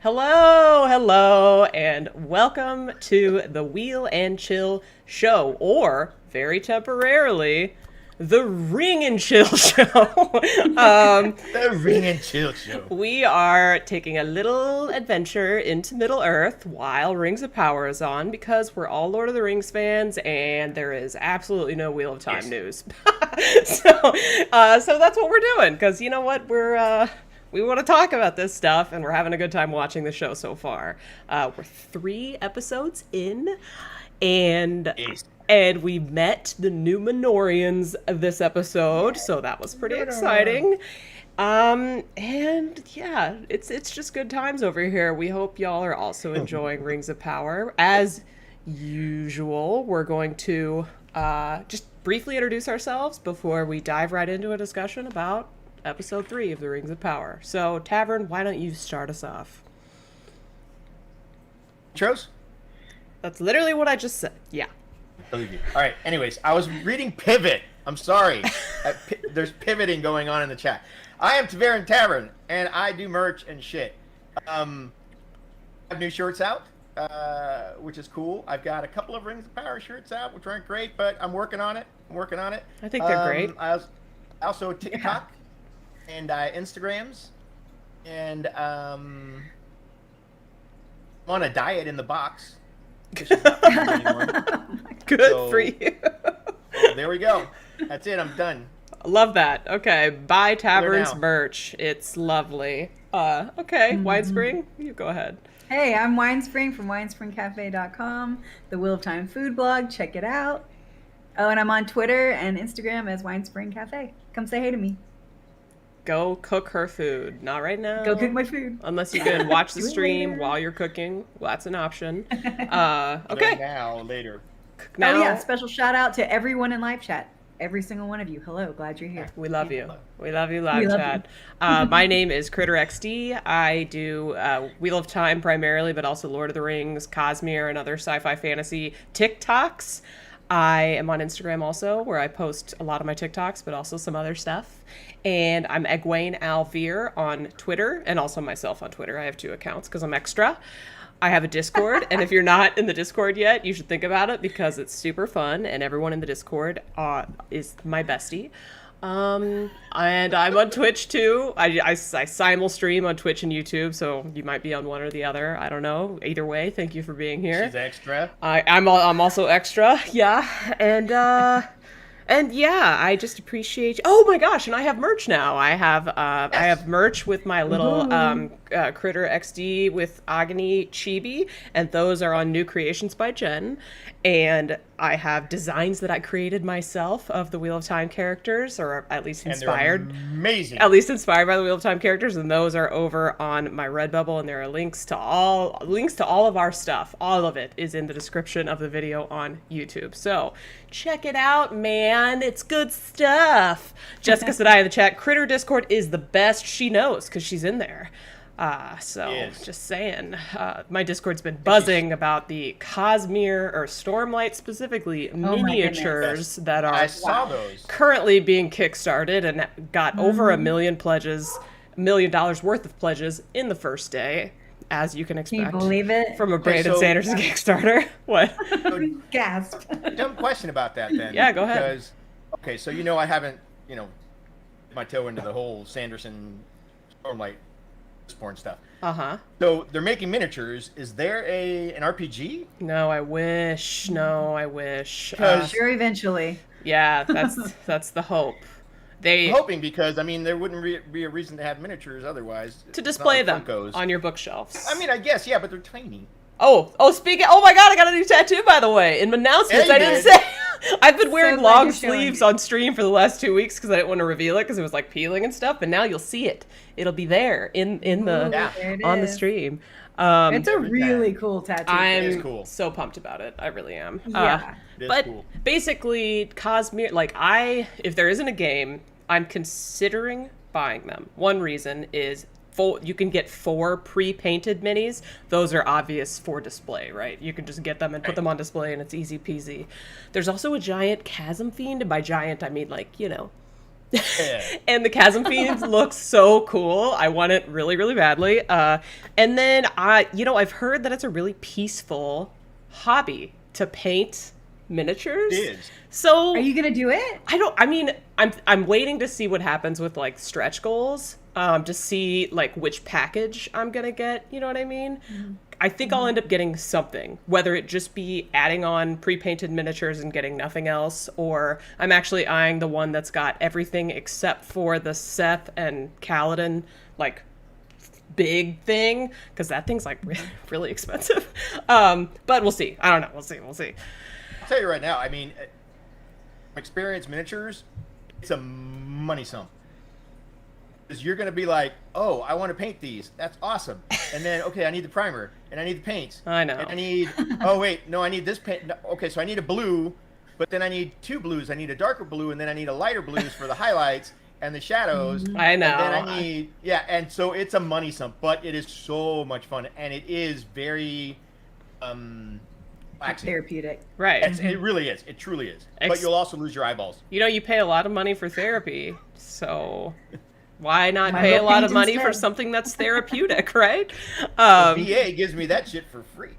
Hello, and welcome to the Wheel and Chill Show, or very temporarily, the Ring and Chill Show. The Ring and Chill Show. We are taking a little adventure into Middle Earth while Rings of Power is on, because we're all Lord of the Rings fans, and there is absolutely no Wheel of Time news. So that's what we're doing, because you know what, we want to talk about this stuff, and we're having a good time watching the show so far. We're 3 episodes in, and we met the Numenorians this episode, so that was pretty exciting. And yeah, it's just good times over here. We hope y'all are also enjoying Rings of Power. As usual, we're going to just briefly introduce ourselves before we dive right into a discussion about Episode 3 of the Rings of Power. So, Tavern, why don't you start us off? Intros? That's literally what I just said. Yeah. Believe you. All right. Anyways, I was reading Pivot. I'm sorry. There's pivoting going on in the chat. I am Tavern, and I do merch and shit. I have new shirts out, which is cool. I've got a couple of Rings of Power shirts out, which aren't great, but I'm working on it. I think they're great. I also TikTok. And Instagrams, and I'm on a diet in the box. Good for you. There we go. That's it. I'm done. Love that. Okay, buy Tavern's merch. It's lovely. Okay, Winespring, you go ahead. Hey, I'm Winespring from winespringcafe.com, the Wheel of Time food blog. Check it out. Oh, and I'm on Twitter and Instagram as Winespring Cafe. Come say hey to me. Go cook her food. Not right now. Go cook my food. Unless you can watch the stream while you're cooking. Well, that's an option. Okay. Later. Now. Oh, yeah. Special shout out to everyone in live chat. Every single one of you. Hello. Glad you're here. We love you. We love you, live chat. My name is Kritter XD. I do Wheel of Time primarily, but also Lord of the Rings, Cosmere, and other sci-fi fantasy TikToks. I am on Instagram also, where I post a lot of my TikToks, but also some other stuff. And I'm Egwene Alvear on Twitter, and also myself on Twitter. I have 2 accounts because I'm extra. I have a Discord, and if you're not in the Discord yet, you should think about it because it's super fun, and everyone in the Discord is my bestie. And I'm on Twitch too. I simul stream on Twitch and YouTube, so you might be on one or the other. I don't know. Either way, thank you for being here. She's extra. I'm also extra. Yeah, and yeah, I just appreciate. Oh my gosh! And I have merch now. I have merch with my little Kritter XD with Agony Chibi, and those are on New Creations by Jen. And I have designs that I created myself of the Wheel of Time characters, or at least inspired. Amazing. At least inspired by the Wheel of Time characters, and those are over on my Redbubble, and there are links to all of our stuff. All of it is in the description of the video on YouTube. So check it out, man. It's good stuff. Jessica said I in the chat, Kritter Discord is the best she knows because she's in there. Just saying, my Discord's been buzzing about the Cosmere, or Stormlight specifically, miniatures that are currently being kickstarted and got over $1 million pledges, $1 million worth of pledges in the first day, as you can expect. Can you believe it? From a Brandon Sanderson Kickstarter. What? Gasp. Dumb question about that then. Yeah, go ahead. Okay, so I haven't, my toe into the whole Sanderson Stormlight porn stuff. So they're making miniatures. Is there an RPG? No, I wish. Sure, eventually. Yeah, that's the hope. I'm hoping, because there wouldn't be a reason to have miniatures otherwise. To display them on your bookshelves. I guess, yeah, but they're tiny. Oh my god, I got a new tattoo, by the way. In announcements, I didn't say. I've been wearing long sleeves on stream for the last 2 weeks because I didn't want to reveal it because it was like peeling and stuff, but now you'll see it. It'll be there on the stream. It's a really cool tattoo. I'm so pumped about it. I really am. Yeah. But basically, Cosmere, if there isn't a game, I'm considering buying them. One reason is you can get 4 pre-painted minis. Those are obvious for display, right? You can just get them and put them on display, and it's easy peasy. There's also a giant chasm fiend, and by giant I mean Yeah. And the Chasm Fiends look so cool. I want it really, really badly. And then I've heard that it's a really peaceful hobby to paint miniatures. It is. So Are you gonna do it? I'm waiting to see what happens with like stretch goals. To see like which package I'm gonna get. You know what I mean? Mm-hmm. I think I'll end up getting something, whether it just be adding on pre-painted miniatures and getting nothing else, or I'm actually eyeing the one that's got everything except for the Seth and Kaladin, like, big thing, because that thing's, like, really, really expensive. But we'll see. I don't know. We'll see. I'll tell you right now, I mean, experience miniatures, it's a money sum. Because you're going to be like, oh, I want to paint these. That's awesome. And then, okay, I need the primer, and I need the paints. I know. And I need, oh, wait, no, I need this paint. No, okay, so I need a blue, but then I need two blues. I need a darker blue, and then I need a lighter blues for the highlights and the shadows. I know. And then I need, and so it's a money sum, but it is so much fun, and it is very relaxing. Therapeutic. Right. It really is. It truly is. But you'll also lose your eyeballs. You pay a lot of money for therapy, so... Why not Might pay as a well lot of paint money for instead. something that's therapeutic, right? VA gives me that shit for free.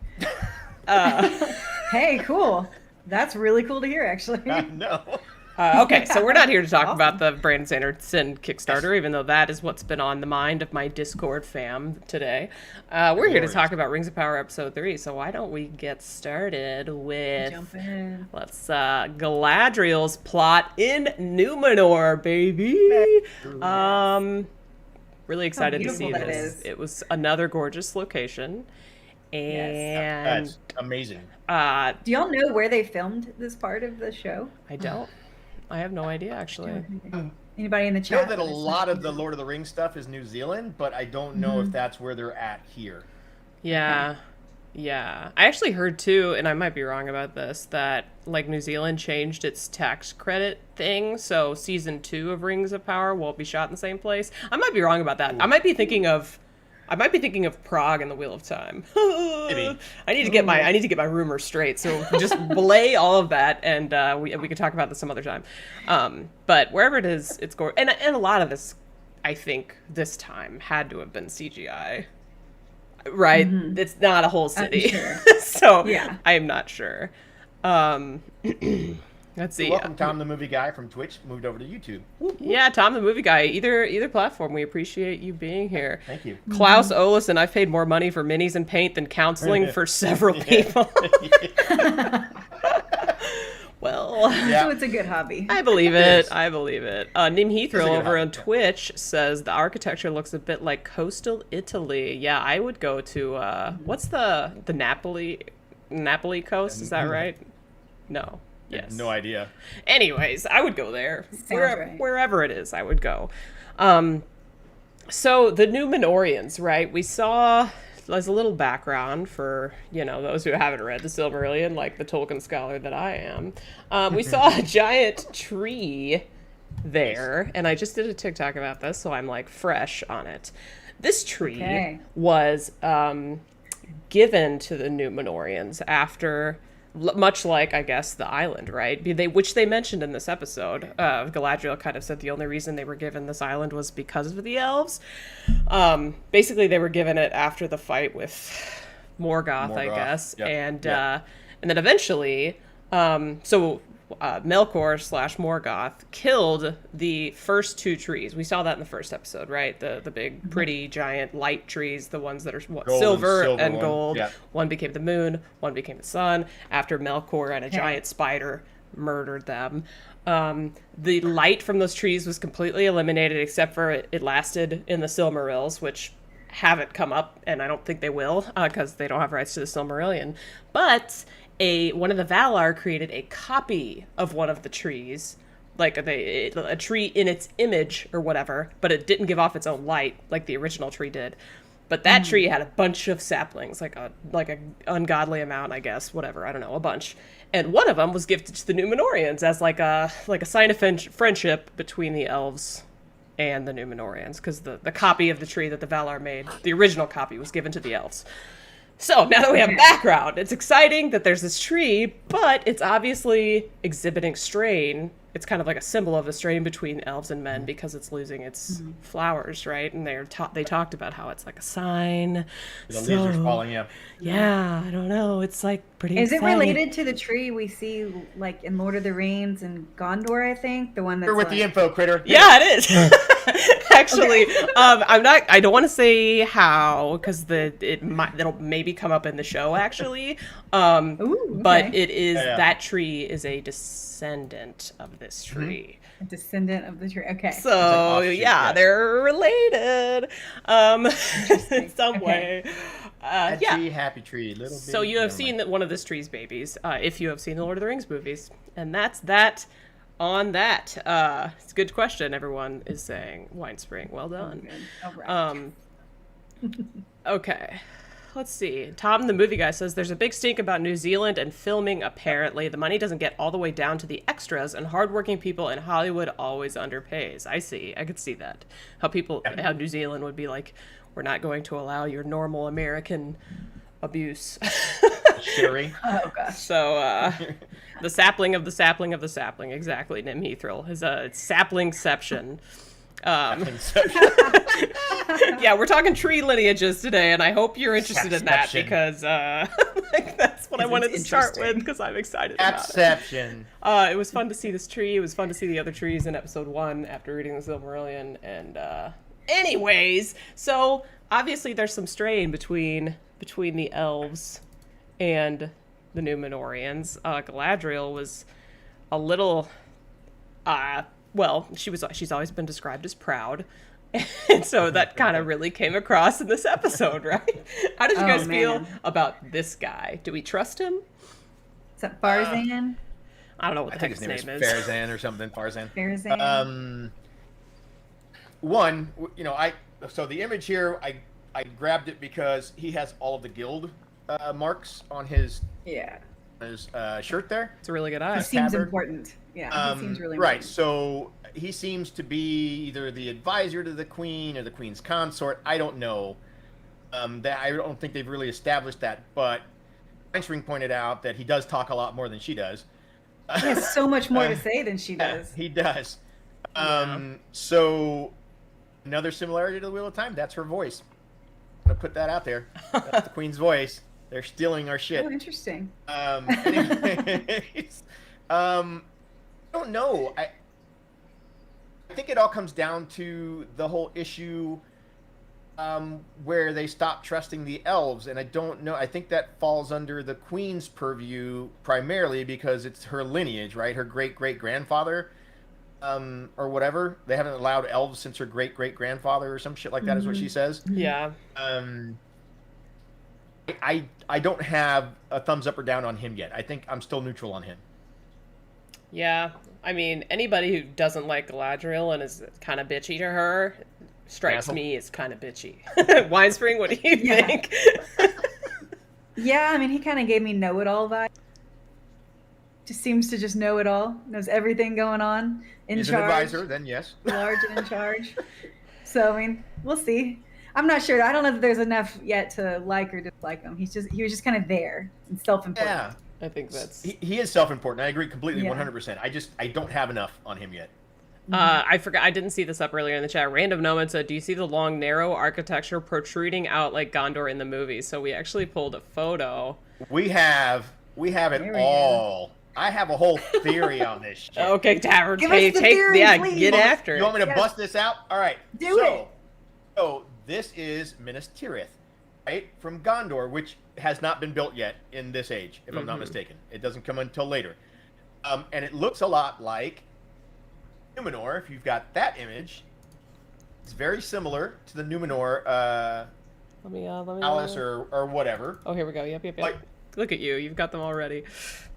Hey, cool. That's really cool to hear, actually. No. Okay, so we're not here to talk Awesome. about the Brandon Sanderson Kickstarter, even though that is what's been on the mind of my Discord fam today. We're here to talk about Rings of Power Episode 3, so why don't we get started with... Jump in. Galadriel's plot in Numenor, baby! Really excited to see beautiful that this. is. It was another gorgeous location. And That's amazing. Do y'all know where they filmed this part of the show? I don't. I have no idea, actually. Anybody in the I chat? know that a lot of the Lord of the Rings stuff is New Zealand, but I don't know if that's where they're at here. Yeah. Yeah. I actually heard too, and I might be wrong about this, that like New Zealand changed its tax credit thing, so season 2 of Rings of Power won't be shot in the same place. I might be wrong about that. I might be thinking of Prague and the Wheel of Time. Maybe. I need to get my rumors straight. So just belay all of that, and we can talk about this some other time. But wherever it is, it's gorgeous. And a lot of this, I think, this time had to have been CGI. Right? It's not a whole city. Sure. So Yeah. I am not sure. Let's see. Welcome, Tom the Movie Guy from Twitch, moved over to YouTube. Yeah, Tom the Movie Guy. Either platform. We appreciate you being here. Thank you. Klaus Olesen, I've paid more money for minis and paint than counseling for several people. Well, So it's a good hobby. I believe It it. I believe it. Nim It's a Heathrow good over hobby, on yeah. Twitch says the architecture looks a bit like coastal Italy. Yeah, I would go to what's the Napoli coast? Is that right? No. Yes. No idea. Anyways, I would go there. Right. Wherever it is, I would go. So the Numenorians, right? We saw, as a little background for, those who haven't read the Silmarillion, like the Tolkien scholar that I am, we saw a giant tree there, and I just did a TikTok about this, so I'm like fresh on it. This tree was given to the Numenorians after... much like, I guess, the island, right? Which they mentioned in this episode. Galadriel kind of said the only reason they were given this island was because of the elves. Basically, they were given it after the fight with Morgoth, I guess. Yep. And then eventually, Melkor/Morgoth killed the first 2 trees. We saw that in the first episode, right? The big, pretty, giant light trees, the ones that are silver and one. gold. Yeah. One became the moon, one became the sun, after Melkor and a giant spider murdered them. The light from those trees was completely eliminated, except for it lasted in the Silmarils, which haven't come up, and I don't think they will, because they don't have rights to the Silmarillion. But one of the Valar created a copy of one of the trees, like a tree in its image or whatever, but it didn't give off its own light like the original tree did. But that tree had a bunch of saplings, like a ungodly amount, I guess, whatever, I don't know, a bunch. And one of them was gifted to the Numenorians as like a sign of friendship between the elves and the Numenorians, because the copy of the tree that the Valar made, the original copy, was given to the elves. So now that we have background, it's exciting that there's this tree, but it's obviously exhibiting strain it's kind of like a symbol of the strain between elves and men because it's losing its flowers, right? And they talked about how it's like a sign. The leaves are falling, yeah. Yeah, I don't know. It's like pretty Is it exciting. related to the tree we see like in Lord of the Rings and Gondor? I think the one that's We're with the info, Kritter. Yeah, it is. Actually, I don't want to say how because it'll maybe come up in the show actually. Ooh, But okay. it is Yeah. that tree is a descendant of this tree. A descendant of the tree. Okay. So offshoot, yeah, yes. they're related in some Okay. way. Happy Yeah. tree, happy tree. Little So bitty- you have never seen mind. one of this tree's babies, if you have seen the Lord of the Rings movies, and that's that. On that, it's a good question. Everyone is saying Winespring. Well done. Good. All right. Okay. Let's see. Tom, the movie guy, says there's a big stink about New Zealand and filming, apparently. The money doesn't get all the way down to the extras, and hardworking people in Hollywood always underpays. I see. I could see that. How New Zealand would be like, we're not going to allow your normal American abuse. Sherry. Oh gosh. So, the sapling of the sapling of the sapling. Exactly, Nim Heathrill. Is a saplingception. Yeah, we're talking tree lineages today, and I hope you're interested in that Sapception. because that's what I wanted to start with interesting. because I'm excited about it. Exception. It was fun to see this tree. It was fun to see the other trees in episode 1 after reading the Silmarillion. And anyways, so obviously there's some strain between the elves and the Numenorians. Galadriel was a little, she's always been described as proud. And so that kind of really came across in this episode, right? How did you guys feel man. about this guy? Do we trust him? Is that Farzan? I don't know what I the think heck his name is is. Farazan or something. Farzan. Farzan. One, so the image here, I grabbed it because he has all of the guild marks on his Yeah. shirt there. It's a really good eye. He seems Tavern. important. Yeah. He seems really right. important. So he seems to be either the advisor to the queen or the queen's consort. I don't know. That I don't think they've really established that. But Winespring pointed out that he does talk a lot more than she does. He has so much more to say than she does. He does. So another similarity to the Wheel of Time. That's her voice. I'm gonna put that out there. That's the queen's voice. They're stealing our shit. Oh, interesting. Anyways, I don't know. I think it all comes down to the whole issue where they stop trusting the elves, and I don't know. I think that falls under the queen's purview primarily because it's her lineage, right? Her great-great-grandfather, or whatever. They haven't allowed elves since her great-great-grandfather or some shit like that is what she says. Yeah. I don't have a thumbs up or down on him yet. I think I'm still neutral on him. Yeah. I mean, anybody who doesn't like Galadriel and is kind of bitchy to her strikes Asshole. me as kind of bitchy. Winespring, what do you Yeah. think? Yeah, I mean, he kind of gave me know-it-all vibe. Just seems to just know it all. Knows everything going on. In He's charge. an advisor, then yes. Large and in charge. So, I mean, we'll see. I'm not sure. I don't know if there's enough yet to like or dislike him. He was just kind of there and self-important. Yeah. I think that's... He is self-important. I agree completely, Yeah. 100%. I don't have enough on him yet. I forgot. I didn't see this up earlier in the chat. Random Nomad said, do you see the long, narrow architecture protruding out like Gondor in the movie? So we actually pulled a photo. We have it There we all. I have a whole theory on this shit. Okay, Tavern, Give us the theory, please. get after You want it. me to Yes. bust this out? All right. Do it. So this is Minas Tirith, right? From Gondor, which has not been built yet in this age, if I'm not mistaken. It doesn't come until later. And it looks a lot like Numenor, if you've got that image. It's very similar to the Numenor Let me palace or whatever. Oh, here we go. Yep. Like- Look at you. You've got them already.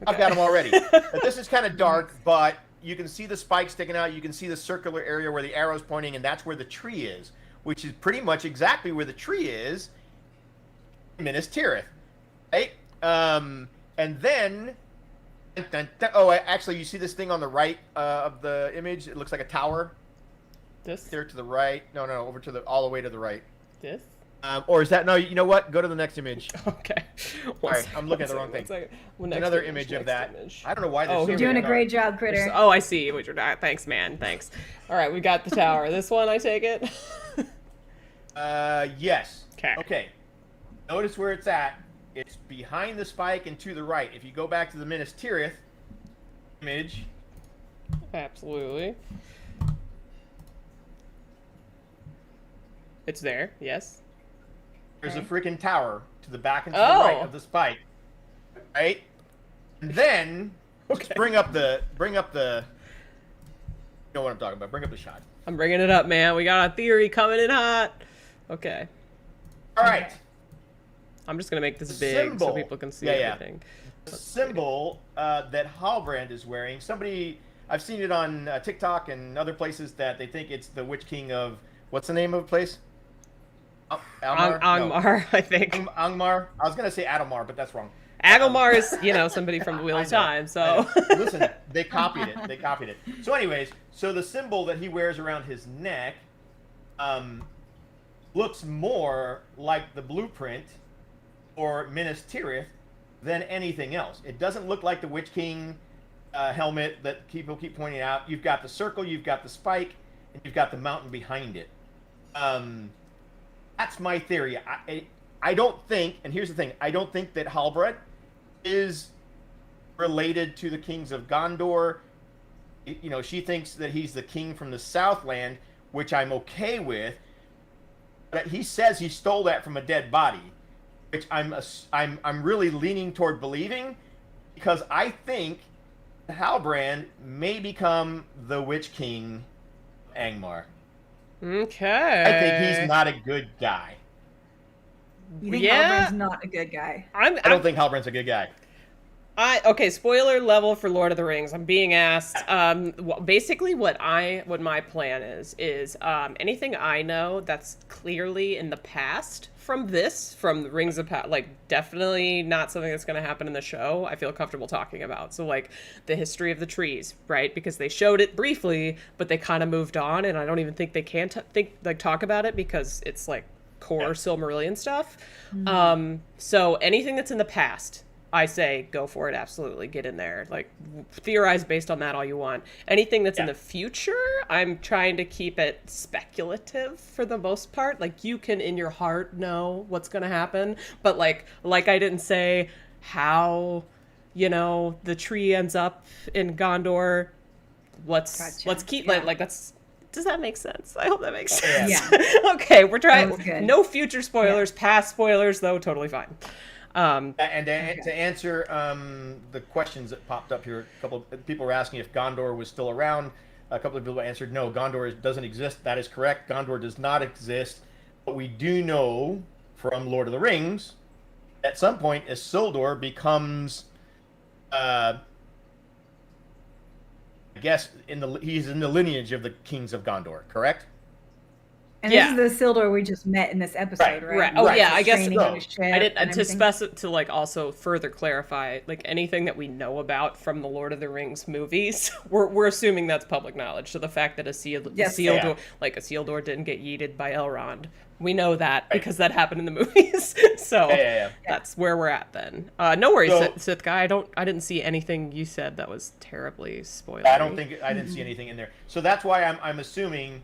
I've got them already. But this is kind of dark, but you can see the spike sticking out. You can see the circular area where the arrow's pointing, and that's where the tree is, which is pretty much exactly where the tree is in Minas Tirith, right? And then, actually, you see this thing on the right of the image? It looks like a tower This? there to the right. No, over to all the way to the right. This? Or is that no? You know what? Go to the next image. Okay. Sorry, I'm looking at the wrong thing. Another image of that. I don't know why. Oh, You're doing a great job, Kritter. Oh, I see what you're doing. Thanks, man. Thanks. All right, we got the tower. This one, I take it. Yes. Okay. Okay. Notice where it's at. It's behind the spike and to the right. If you go back to the Minas Tirith image. Absolutely. It's there. Yes. There's a freaking tower to the back and to the right of the spike, right? And then just bring up the. You know what I'm talking about. Bring up the shot. I'm bringing it up, man. We got a theory coming in hot. Okay. All right. I'm just gonna make this big so people can see everything. The symbol that Halbrand is wearing. I've seen it on TikTok and other places that they think it's the Witch King of what's the name of the place? Angmar, I think. Angmar. I was gonna say Adelmar, but that's wrong. Adelmar is, somebody from the Wheel of Time. So listen, they copied it. So, anyways, the symbol that he wears around his neck, looks more like the blueprint or Minas Tirith than anything else. It doesn't look like the Witch King helmet that people keep pointing out. You've got the circle, you've got the spike, and you've got the mountain behind it. That's my theory. I don't think, and here's the thing, I don't think that Halbrand is related to the kings of Gondor. She thinks that he's the king from the Southland, which I'm okay with. But he says he stole that from a dead body, which I'm really leaning toward believing, because I think Halbrand may become the Witch King Angmar. Okay. I think he's not a good guy. You think Halbrand's not a good guy? I don't think Halbrand's a good guy. Okay, spoiler level for Lord of the Rings. I'm being asked. Basically, what my plan is anything I know that's clearly in the past from the Rings of Power, like definitely not something that's going to happen in the show. I feel comfortable talking about. So like the history of the trees, right? Because they showed it briefly, but they kind of moved on, and I don't even think they can talk about it because it's like core Silmarillion stuff. Mm-hmm. So anything that's in the past, I say go for it. Absolutely. Get in there. Like theorize based on that all you want. Anything that's in the future, I'm trying to keep it speculative for the most part. Like you can in your heart know what's going to happen. But like I didn't say how, the tree ends up in Gondor. Let's keep like that's, does that make sense? I hope that makes sense. Yeah. Okay. We're trying. No future spoilers, past spoilers though. Totally fine. And to answer the questions that popped up here, a couple of people were asking if Gondor was still around. A couple of people answered, no, Gondor doesn't exist. That is correct. Gondor does not exist. But we do know from Lord of the Rings, at some point, Isildur becomes, I guess, he's in the lineage of the kings of Gondor, correct? And this is the Isildur we just met in this episode, right? Oh, yeah, I guess I didn't to like also further clarify, like anything that we know about from the Lord of the Rings movies, we're assuming that's public knowledge. So the fact that Isildur didn't get yeeted by Elrond, we know that because that happened in the movies. So that's where we're at then. No worries, Sith guy. I didn't see anything you said that was terribly spoilery. I didn't see anything in there. So that's why I'm assuming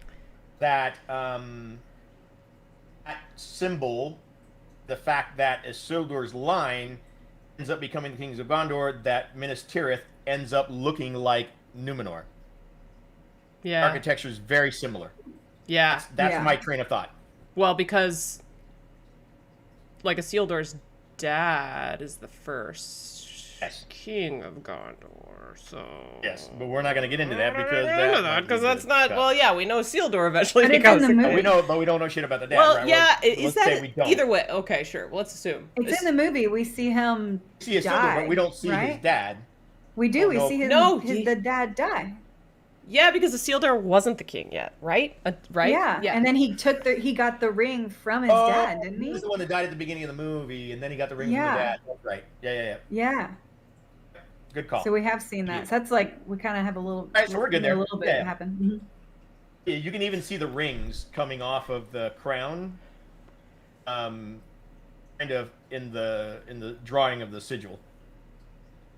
that that symbol, the fact that Isildur's line ends up becoming the kings of Gondor, that Minas Tirith ends up looking like Numenor. Yeah. Architecture is very similar. Yeah. That's my train of thought. Well, because like Isildur's dad is the first king of Gondor, so yes, but we're not going to get into that because that's not. Well, yeah, we know Isildur eventually becomes. But we don't know shit about the dad. Well, right? Yeah, is that either way? Okay, sure. Well, let's assume it's in the movie. We see him die, Isildur, but we don't see his dad. We do. We see the dad die. Yeah, because Isildur wasn't the king yet, right? Right? Yeah. And then he got the ring from his dad, didn't he? He was the one that died at the beginning of the movie, and then he got the ring from the dad. That's right. Yeah. Good call. So we have seen that. So that's like we kind of have a little. Right, so we're good there. A little bit happen. Mm-hmm. Yeah, you can even see the rings coming off of the crown. kind of in the drawing of the sigil.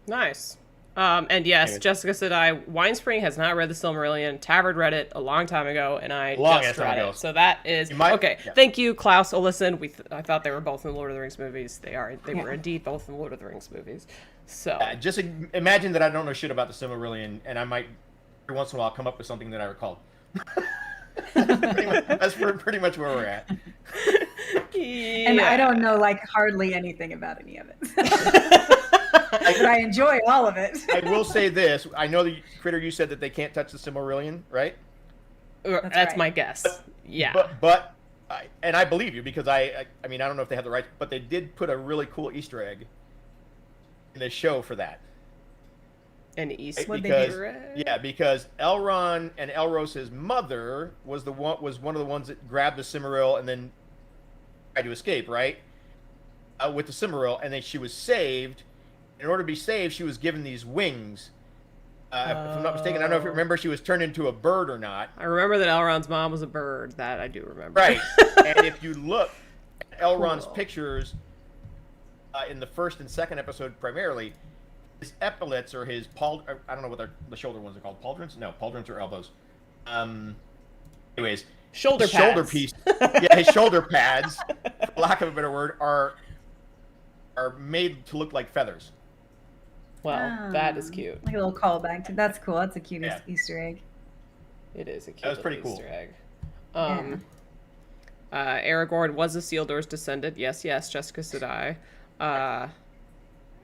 Nice. And yes, Anyways. Jessica said Winespring has not read the Silmarillion. Tavern read it a long time ago, and I Long just ass time read ago. it. So that is okay. Yeah. Thank you, Klaus Olesen. I thought they were both in the Lord of the Rings movies. They were indeed both in the Lord of the Rings movies. So Just imagine that I don't know shit about the Silmarillion, and I might every once in a while come up with something that I recall. That's pretty much where we're at. yeah. And I don't know like hardly anything about any of it. But I enjoy all of it. I will say this: I know that Kritter, you said that they can't touch the Silmarillion, right? That's right. my guess. Yeah. But I believe you because I mean I don't know if they have the rights, but they did put a really cool Easter egg in the show for that. An Easter egg? Because Elrond and Elros's mother was one of the ones that grabbed the Silmaril and then tried to escape, right? With the Silmaril, and then she was saved. In order to be saved, she was given these wings. If I'm not mistaken, I don't know if you remember, she was turned into a bird or not. I remember that Elrond's mom was a bird. That I do remember. Right. And if you look at Elrond's pictures in the first and second episode primarily, his epaulets or his I don't know what the shoulder ones are called. Pauldrons? No, pauldrons are elbows. Anyways, shoulder piece. Yeah, his shoulder pads, for lack of a better word, are made to look like feathers. Well, that is cute. Like a little callback to that's cool. That's a cute Easter egg. It is a cute That was pretty Easter cool. egg. Aragorn was a Isildur's descendant. Yes, Jessica Sedai.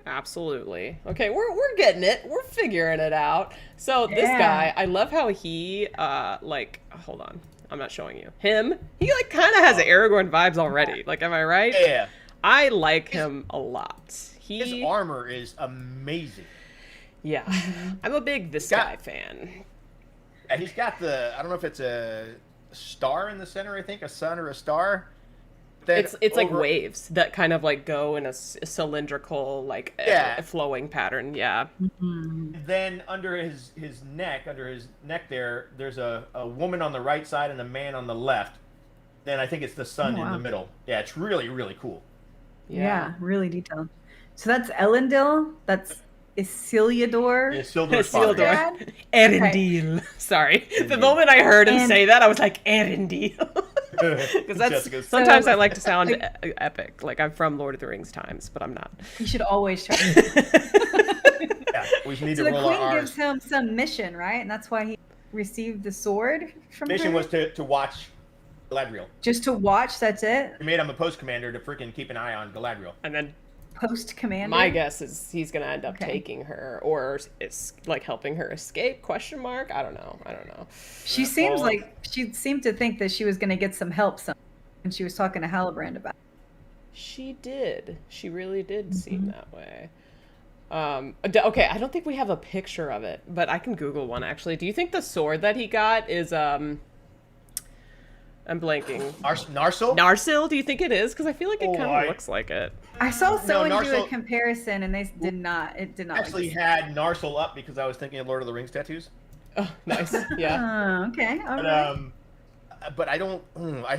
Absolutely. Okay, we're getting it. We're figuring it out. So this guy, I love how he hold on. I'm not showing you. Him, he like kind of has Aragorn vibes already. Like, am I right? Yeah. I like him a lot. His armor is amazing. Yeah. I'm a big guy fan. And he's got I don't know if it's a star in the center, I think, a sun or a star. Then it's like waves that kind of like go in a cylindrical, like flowing pattern. Yeah. Then under his neck there's a woman on the right side and a man on the left. Then I think it's the sun in the middle. Yeah, it's really, really cool. Yeah, really detailed. So that's Elendil. That's Isildur. Isildur's father. Erendil. Okay. Sorry. The moment I heard him say that, I was like, Erendil. Because sometimes I like to sound epic. Like I'm from Lord of the Rings times, but I'm not. You should always try. We need so to the roll queen our gives him some mission, right? And that's why he received the sword from mission her? was to watch Galadriel. Just to watch, that's it? He made him a post commander to freaking keep an eye on Galadriel. And then post commander? My guess is he's going to end up taking her or is like helping her escape, question mark? I don't know. She seemed to think that she was going to get some help and she was talking to Halbrand about it. She did. She really did seem that way. Okay, I don't think we have a picture of it, but I can Google one actually. Do you think the sword that he got is I'm blanking. Narsil? Narsil? Do you think it is? Because I feel like it kind of looks like it. I saw someone do a comparison, and they did not. It did not. Actually, had Narsil up because I was thinking of Lord of the Rings tattoos. Oh, nice. Yeah. Okay. All right. But I don't. I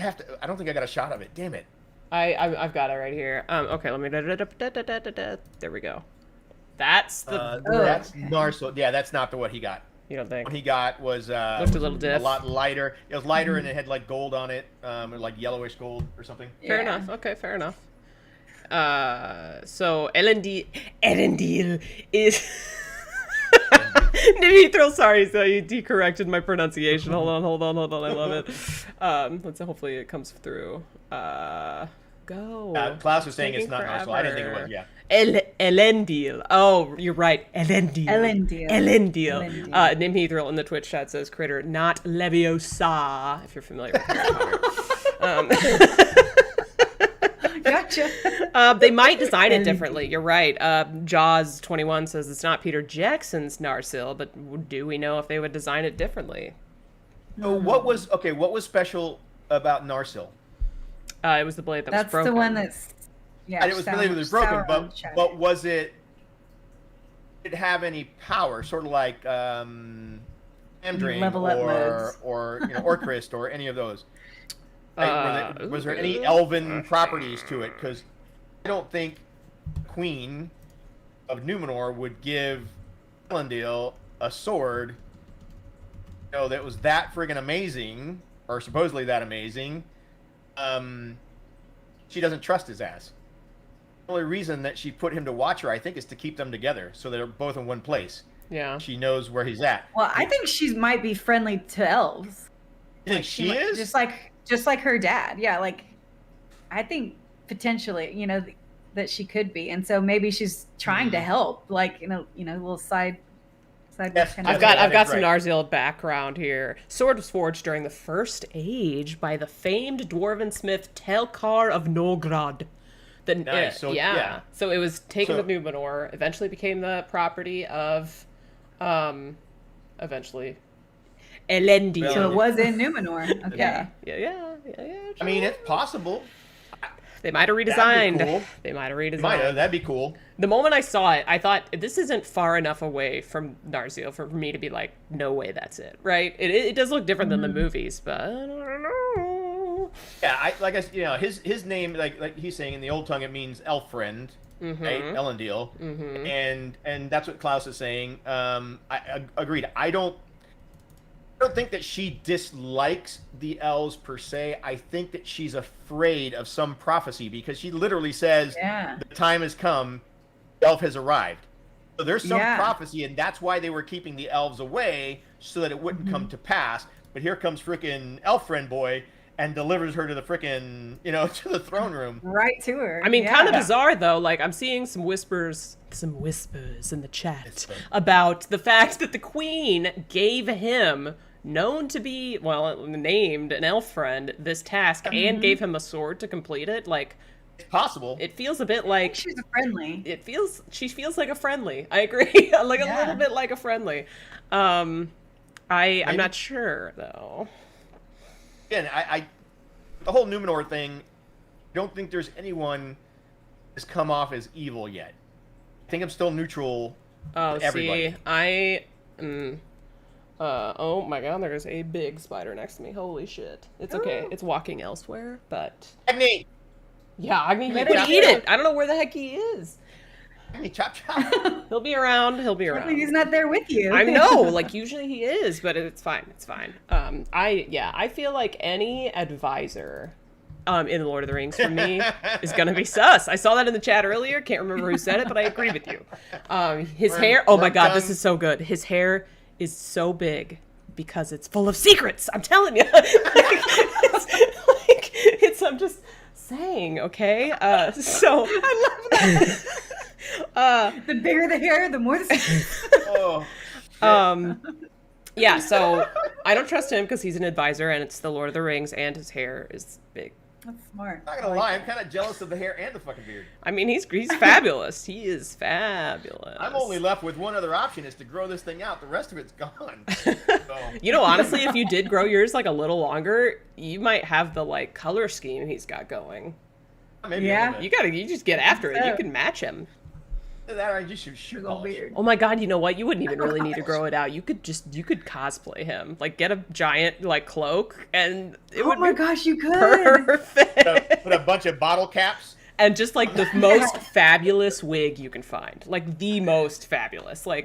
don't think I got a shot of it. Damn it. I've got it right here. Okay, let me. There we go. That's the. That's Narsil. Yeah, that's not what he got. You don't think? What he got was a little diff. A lot lighter. It was lighter and it had like gold on it, like yellowish gold or something. Fair enough. Okay, fair enough. So Elendil is. Nimithril, sorry, so you decorrected my pronunciation. Hold on. I love it. Let's hopefully it comes through. Go. Klaus was saying it's not Narsil. I didn't think it was. Yeah. Elendil. Oh, you're right. Elendil. Nimithril in the Twitch chat says Kritter, not Leviosa, if you're familiar with Harry Potter. Gotcha. They might design it differently. You're right. Jaws21 says it's not Peter Jackson's Narsil, but do we know if they would design it differently? So what was special about Narsil? It was the blade that was broken. That's the one that's and it was the blade that was broken, but was it? Did it have any power? Sort of like Amdrain or Orcrist or any of those. Like, was there any elven properties to it? Because I don't think Queen of Numenor would give Elendil a sword, that was that friggin' amazing, or supposedly that amazing. She doesn't trust his ass. The only reason that she put him to watch her, I think, is to keep them together, so they're both in one place. Yeah. She knows where he's at. Well, I think she might be friendly to elves. You think she is? Just like her dad. Yeah, like I think potentially, that she could be, and so maybe she's trying to help, like a little side. Yes, kind of I've got some Narsil background here. Sword was forged during the First Age by the famed dwarven smith Telkar of Nogrod. Nice. So it was taken to Numenor. Eventually became the property of, Elendil. So it was in Numenor. Okay. Yeah. I mean, it's possible. They might have redesigned. Cool. They might have redesigned. That'd be cool. The moment I saw it, I thought, this isn't far enough away from Narsil for me to be like, no way, that's it, right? It does look different than the movies, but I don't know. Yeah, his name, like he's saying in the old tongue, it means elf friend, right? Elendil, and that's what Klaus is saying. I agreed. I don't think that she dislikes the elves per se. I think that she's afraid of some prophecy, because she literally says, the time has come, the elf has arrived. So there's some prophecy, and that's why they were keeping the elves away, so that it wouldn't come to pass. But here comes frickin' elf friend boy and delivers her to the frickin', to the throne room. Right to her. I mean, kind of bizarre, though. Like, I'm seeing some whispers in the chat about the fact that the queen gave him, known to be, named an elf friend, this task, and gave him a sword to complete it. Like, it's possible. It feels a bit like she's a friendly. She feels like a friendly. I agree. A little bit like a friendly. I'm not sure though. Again, I the whole Numenor thing, I don't think there's anyone that's come off as evil yet. I think I'm still neutral. Oh, everybody. Oh my god, there's a big spider next to me. Holy shit. It's okay. It's walking elsewhere, but... Agni! Yeah, Agni, you could eat it. I don't know where the heck he is. Agni, chop, chop. He'll be around. He's not there with you. I know, usually he is, but it's fine. It's fine. I feel like any advisor in The Lord of the Rings for me is going to be sus. I saw that in the chat earlier. Can't remember who said it, but I agree with you. His hair... Oh my god, this is so good. His hair is so big because it's full of secrets. I'm telling you. I'm just saying, okay? So I love that. The bigger the hair, the more the secrets. Yeah, so I don't trust him because he's an advisor and it's The Lord of the Rings and his hair is big. That's smart. I'm not gonna lie, I'm kind of jealous of the hair and the fucking beard. I mean, he's fabulous. He is fabulous. I'm only left with one other option, is to grow this thing out. The rest of it's gone. So. Honestly, if you did grow yours a little longer, you might have the color scheme he's got going. Maybe you just get after it. You can match him. That or you should shoot Oh my god, you know what? You wouldn't even really need to grow it out. You could cosplay him. Get a giant cloak and it would my gosh, you could. Perfect. Put a bunch of bottle caps. And just the most fabulous wig you can find. The most fabulous. Gray.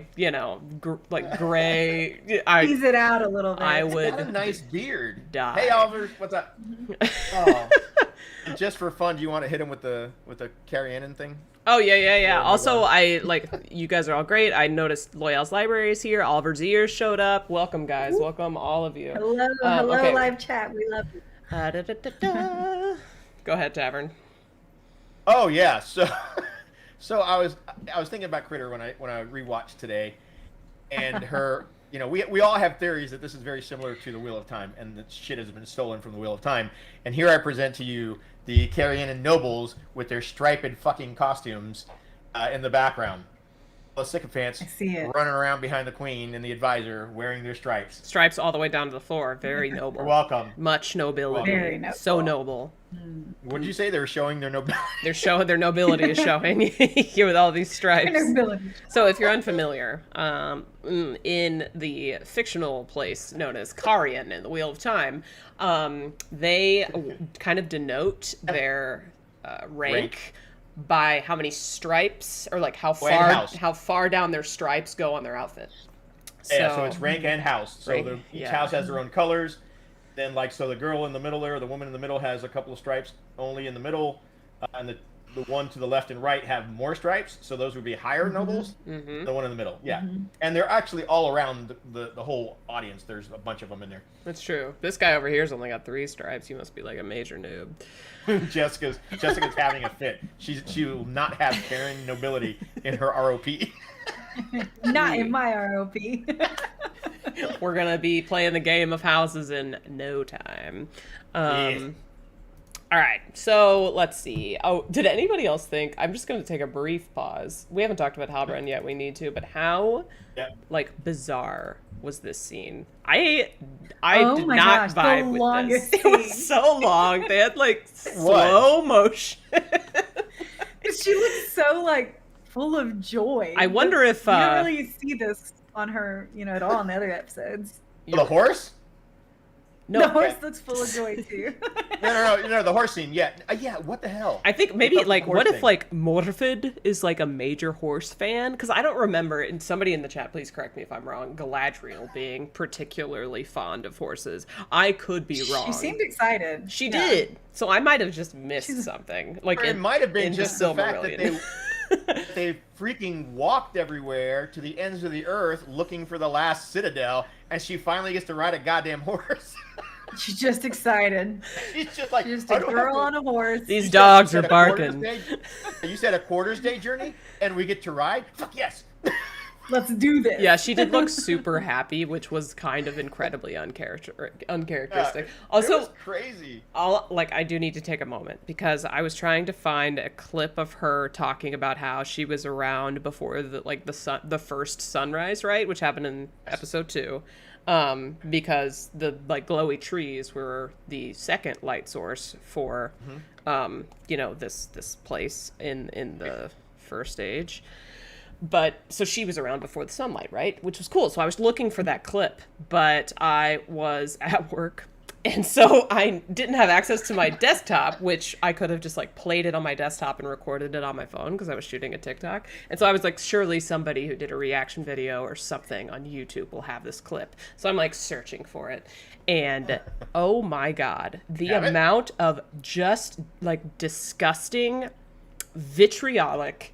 Tease it out a little bit. I would. Got a nice beard. Die. Hey Oliver, what's up? Oh. Just for fun, do you want to hit him with the Carrie-Annan thing? Oh, yeah. Also, you guys are all great. I noticed Loyal's Library is here. Oliver's Ears showed up. Welcome, guys. Welcome, all of you. Hello, okay. Live chat. We love you. Go ahead, Tavern. Oh, yeah. So I was thinking about Kritter when I rewatched today, and her. We all have theories that this is very similar to the Wheel of Time, and that shit has been stolen from the Wheel of Time. And here I present to you the Carrie-Annan nobles with their striped fucking costumes in the background. the sycophants I see it. running around behind the queen and the advisor wearing their stripes. Stripes all the way down to the floor. Very noble. You're welcome. Much nobility. Very noble. So noble. What did you say? They were showing their nobility. Their nobility is showing here with all these stripes. Nobility. So if you're unfamiliar, in the fictional place known as Karian in the Wheel of Time, they kind of denote their rank by how many stripes, or like how far down their stripes go on their outfit. So it's rank and house. So each yeah. house has their own colors. Then, like, so the girl in the middle there, the woman in the middle has a couple of stripes only in the middle, and the one to the left and right have more stripes. So those would be higher nobles. The one in the middle, yeah. And they're actually all around the whole audience. There's a bunch of them in there. That's true. This guy over here's only got 3 stripes. He must be like a major noob. Jessica's having a fit. She will not have Karen nobility in her ROP. Not in my ROP. We're gonna be playing the game of houses in no time. All right, so let's see. Oh, did anybody else think? I'm just gonna take a brief pause. We haven't talked about Halbrand yet. We need to, but how like bizarre was this scene? I did not vibe with this. It was so long. They had like slow motion. She looks so like full of joy. I wonder if you don't really see this on her, at all in the other episodes. The horse? No, the horse looks full of joy too. No, the horse scene. Yeah, what the hell? I think maybe like what if like Morfid is like a major horse fan? Because I don't remember, and somebody in the chat, please correct me if I'm wrong, Galadriel being particularly fond of horses. I could be wrong. She seemed excited. She did. So I might have just missed something. Like it might have been just the fact Silmarillion. that they freaking walked everywhere to the ends of the earth looking for the last citadel, and she finally gets to ride a goddamn horse. She's just excited. She's just like, she's just a girl on a horse. These dogs are barking. You said a quarters day journey, and we get to ride? Fuck yes. Let's do this. Yeah, she did look super happy, which was kind of incredibly uncharacteristic. Also, it was crazy. I do need to take a moment because I was trying to find a clip of her talking about how she was around before the first sunrise, right, which happened in episode 2. Because the glowy trees were the second light source for this place in the first age. But so she was around before the sunlight, right? Which was cool. So I was looking for that clip, but I was at work. And so I didn't have access to my desktop, which I could have just played it on my desktop and recorded it on my phone because I was shooting a TikTok. And so I was like, surely somebody who did a reaction video or something on YouTube will have this clip. So I'm searching for it. And oh my God, the amount of just disgusting, vitriolic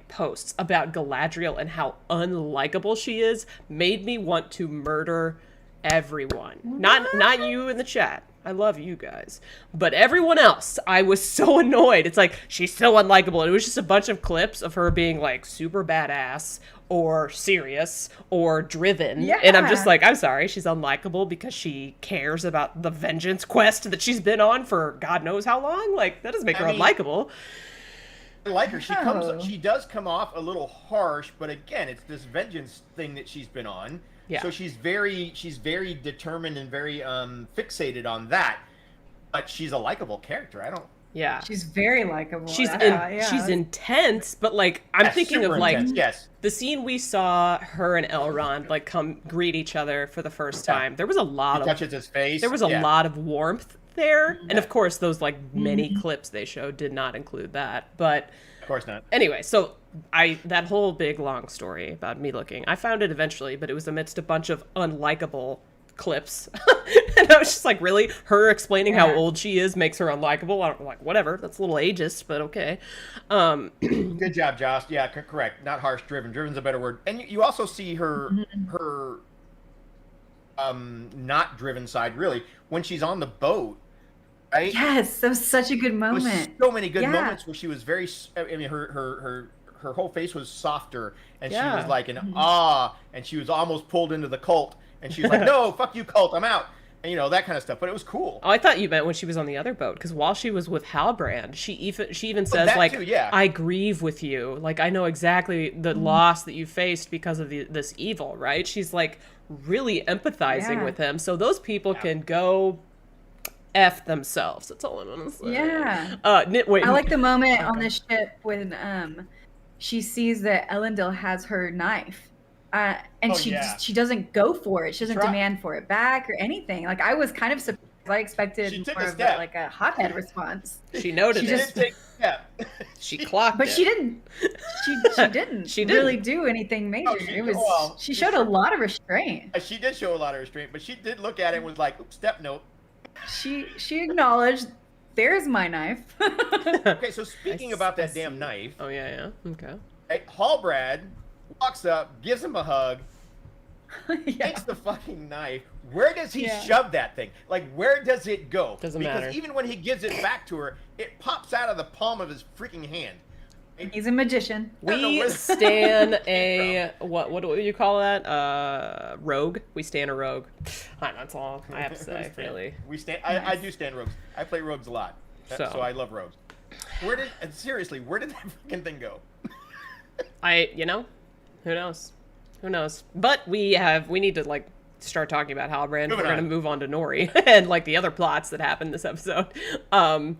posts about Galadriel and how unlikable she is made me want to murder everyone. Not you in the chat. I love you guys. But everyone else, I was so annoyed. It's she's so unlikable. And it was just a bunch of clips of her being super badass or serious or driven. Yeah. And I'm just I'm sorry, she's unlikable because she cares about the vengeance quest that she's been on for God knows how long. That doesn't make her unlikable. I like her. She does come off a little harsh, but again, it's this vengeance thing that she's been on. Yeah. So she's very determined and very fixated on that. But she's a likable character. Yeah. She's very likable. She's intense, but I'm thinking of the scene we saw her and Elrond come greet each other for the first time. There was a lot of touches his face. There was a lot of warmth there. And of course those many clips they showed did not include that. But of course not. Anyway, so that whole big long story about me looking, I found it eventually, but it was amidst a bunch of unlikable clips. And I was just really? Her explaining how old she is makes her unlikable? I'm whatever, that's a little ageist, but okay. Good job, Josh. Yeah, correct. Not harsh, driven. Driven's a better word. And you also see her not driven side, really, when she's on the boat, right? Yes, that was such a good moment. So many good moments where she was very, her whole face was softer, and she was in awe, and she was almost pulled into the cult, and she was like, no, fuck you, cult, I'm out. and you know, that kind of stuff. But it was cool. Oh, I thought you meant when she was on the other boat, because while she was with Halbrand, she even says that like, too, yeah. "I grieve with you. Like I know exactly the loss that you faced because of this evil." Right? She's like really empathizing with him. So those people can go F themselves. That's all I'm gonna say. Yeah. Wait. I like the moment on the ship when she sees that Elendil has her knife. And she doesn't go for it. She doesn't demand for it back or anything. Like, I was kind of surprised. I expected more of that, like a hothead response. She noted She it. did take a step. She clocked But it. she didn't. She didn't. She really do anything major. She showed a lot of restraint. She did show a lot of restraint, but she did look at it and was like, "Oops, step note." She acknowledged, "There's my knife." Okay, so speaking about that damn knife. Oh yeah. Okay. Halbrand walks up, gives him a hug, takes the fucking knife. Where does he shove that thing? Like, where does it go? Doesn't because matter. Even when he gives it back to her, it pops out of the palm of his freaking hand. He's a magician. We stan a what do you call that? Rogue. We stan a rogue. That's all I have to say. Really. We stand. I do stand rogues. I play rogues a lot, so I love rogues. Where did that fucking thing go? Who knows? But we need to like start talking about Halbrand. We're going to move on to Nori and like the other plots that happened this episode. So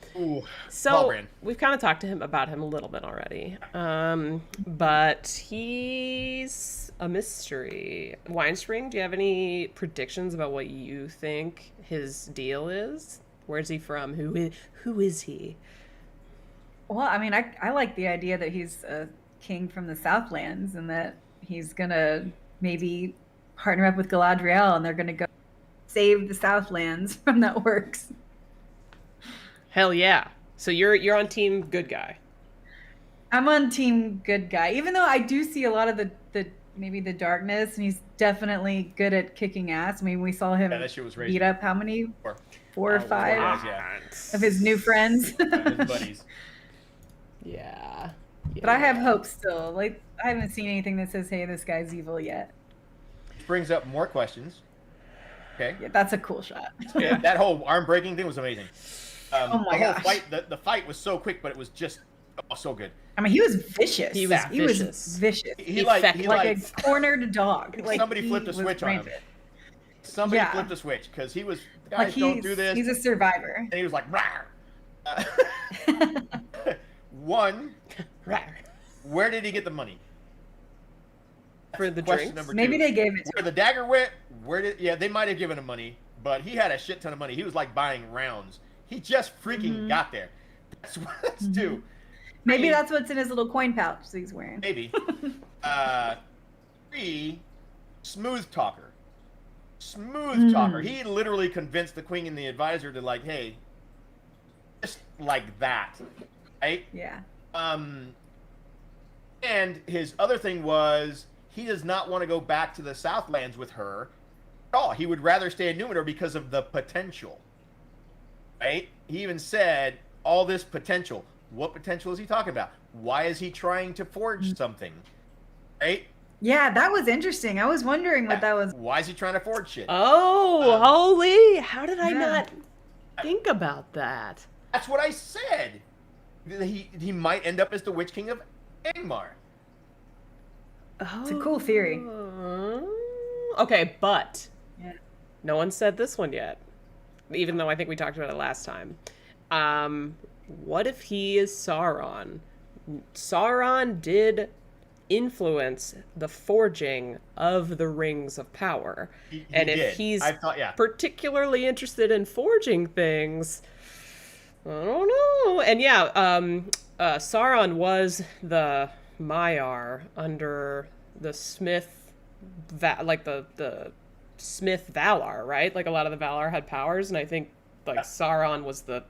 Halbrand. we've kind of talked to him about him a little bit already. But he's a mystery. Winespring, do you have any predictions about what you think his deal is? Where's he from? Who is he? Well, I mean, I like the idea that he's a king from the Southlands and that he's gonna maybe partner up with Galadriel and they're gonna go save the Southlands from that works. Hell yeah! So you're on team good guy. I'm on team good guy, even though I do see a lot of the maybe the darkness, and he's definitely good at kicking ass. I mean, we saw him beat up how many? Four or five of his new friends. His buddies. Yeah. But I have hope still. Like, I haven't seen anything that says, "Hey, this guy's evil" yet. Which brings up more questions. Okay. Yeah, that's a cool shot. Yeah, that whole arm breaking thing was amazing. Oh my gosh. Fight, the fight was so quick, but it was just so good. I mean, he was vicious. He was vicious. He like a cornered dog. Like, somebody flipped a switch on him. Somebody flipped a switch because he was, guys, don't do this. He's a survivor. And he was like, "Rawr." One, where did he get the money? For the Question drinks? number 2. Maybe they gave it to Where the dagger went, they might have given him money, but he had a shit ton of money. He was like buying rounds. He just freaking got there. That's 2. Maybe that's what's in his little coin pouch that he's wearing. Maybe. 3, smooth talker. Smooth talker. He literally convinced the queen and the advisor to like, hey, just like that, right? Yeah. And his other thing was he does not want to go back to the Southlands with her at all. He would rather stay in Númenor because of the potential, right? He even said all this potential. What potential is he talking about? Why is he trying to forge something, right? Yeah, that was interesting. I was wondering what that was. Why is he trying to forge shit? Oh, holy! How did I not think about that? That's what I said. He might end up as the Witch King of Angmar. It's a cool theory. Okay, but no one said this one yet, even though I think we talked about it last time. What if he is Sauron? Sauron did influence the forging of the Rings of Power. If he's particularly interested in forging things, I don't know. And Sauron was the Maiar under the Smith, the Smith Valar, right? Like a lot of the Valar had powers, and I think like Sauron was the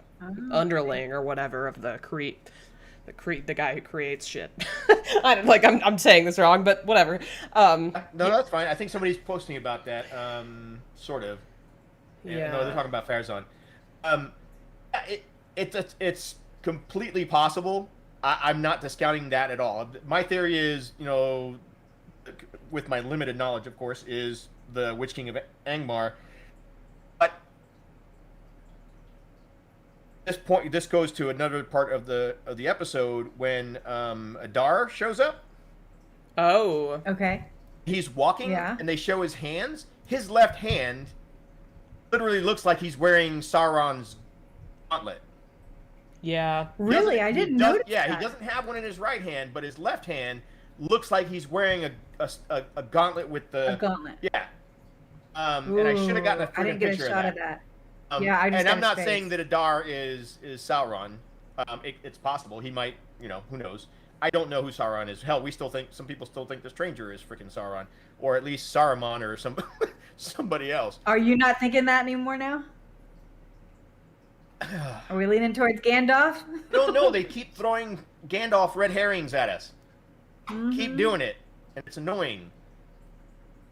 underling or whatever of the guy who creates shit. I'm saying this wrong, but whatever. No, that's fine. I think somebody's posting about that. Sort of. Yeah. No, they're talking about Farazan. It's completely possible. I'm not discounting that at all. My theory is, with my limited knowledge, of course, is the Witch King of Angmar. But this goes to another part of the episode when Adar shows up. Oh. Okay. He's walking, and they show his hands. His left hand literally looks like he's wearing Sauron's gauntlet. Yeah. Really? I didn't notice Yeah, that. he doesn't have one in his right hand, but his left hand looks like he's wearing a gauntlet with the... A gauntlet. Yeah. And I should have gotten a picture of that. I didn't get a shot of that. Yeah, and I'm not saying that Adar is Sauron. It's possible. He might, who knows. I don't know who Sauron is. Hell, some people still think the Stranger is freaking Sauron. Or at least Saruman or somebody else. Are you not thinking that anymore now? Are we leaning towards Gandalf? No, they keep throwing Gandalf red herrings at us. Mm-hmm. Keep doing it. And it's annoying.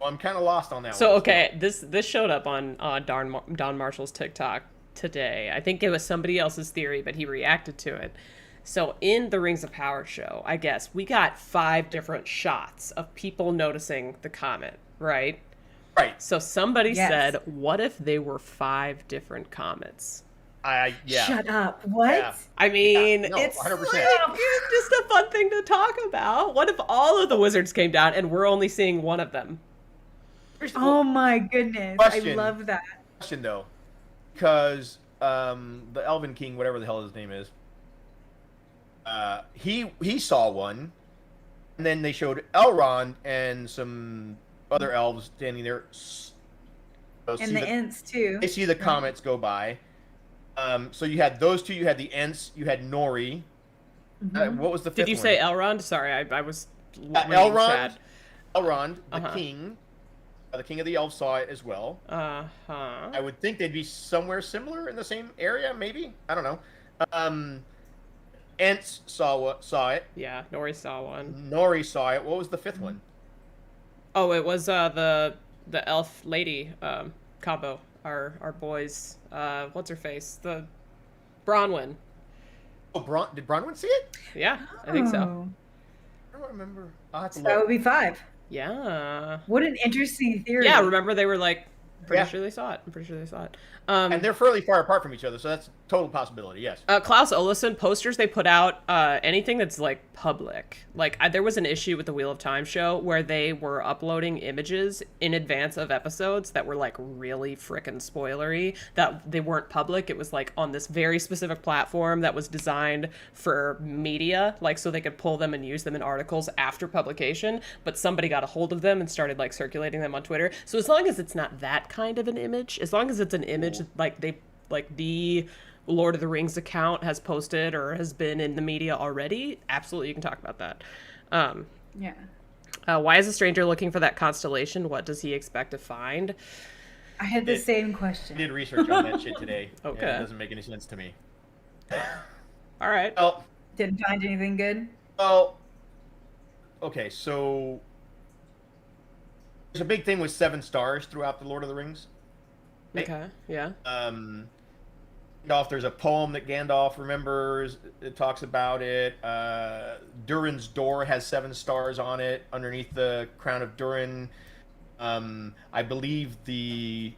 Well, I'm kind of lost on that one. So, okay, this showed up on Don Marshall's TikTok today. I think it was somebody else's theory, but he reacted to it. So, in the Rings of Power show, I guess, we got 5 different shots of people noticing the comet, right? Right. So, somebody said, what if they were 5 different comets? Yeah. Shut up. What? Yeah. I mean, no, it's 100%. it's just a fun thing to talk about. What if all of the wizards came down and we're only seeing one of them? Oh my goodness. Question. I love that. Question, though. Because the Elven King, whatever the hell his name is, he saw one, and then they showed Elrond and some other elves standing there. And the Ents, too. They see the comets go by. So you had those two. You had the Ents. You had Nori. Mm-hmm. What was the fifth one? Did you say Elrond? Sorry, I was Elrond. Elrond, the Uh-huh. king. The king of the elves saw it as well. Uh-huh. I would think they'd be somewhere similar in the same area, maybe. I don't know. Ents saw it. Yeah, Nori saw one. Nori saw it. What was the fifth one? Oh, it was the elf lady combo. Our boys. What's her face? The Bronwyn. Oh, did Bronwyn see it? Yeah, I think so. Oh. I don't remember. I'll have to So look. that would be 5. Yeah. What an interesting theory. Yeah, remember they were like, pretty Yeah. sure they saw it. I'm pretty sure they saw it. And they're fairly far apart from each other, so that's a total possibility, yes. Klaus Olesen posters they put out, anything that's like public. Like there was an issue with the Wheel of Time show where they were uploading images in advance of episodes that were like really frickin' spoilery, that they weren't public. It was like on this very specific platform that was designed for media, like so they could pull them and use them in articles after publication, but somebody got a hold of them and started like circulating them on Twitter. So as long as it's not that kind of an image, as long as it's an image like the Lord of the Rings account has posted or has been in the media already, absolutely you can talk about that. Yeah. Why is a stranger looking for that constellation? What does he expect to find? I had the same question. I did research on that shit today. Okay. And it doesn't make any sense to me. All right. Well, Didn't find anything good? well, okay, so there's a big thing with 7 stars throughout the Lord of the Rings. Okay. Yeah. Gandalf, there's a poem that Gandalf remembers. It talks about it. Durin's door has 7 stars on it underneath the crown of Durin. I believe the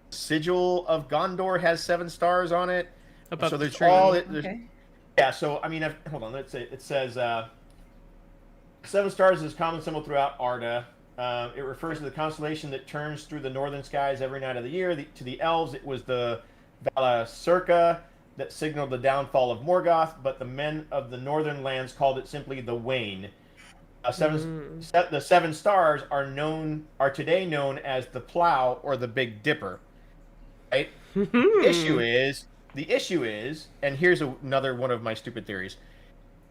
sigil of Gondor has 7 stars on it. Above so the there's tree. all. Okay. Yeah. So I mean, hold on. Let's say it says 7 stars is a common symbol throughout Arda. It refers to the constellation that turns through the northern skies every night of the year. To the elves, it was the Vala Circa that signaled the downfall of Morgoth, but the men of the northern lands called it simply the Wain. The 7 stars are today known as the Plow or the Big Dipper. Right? The issue is, and here's another one of my stupid theories.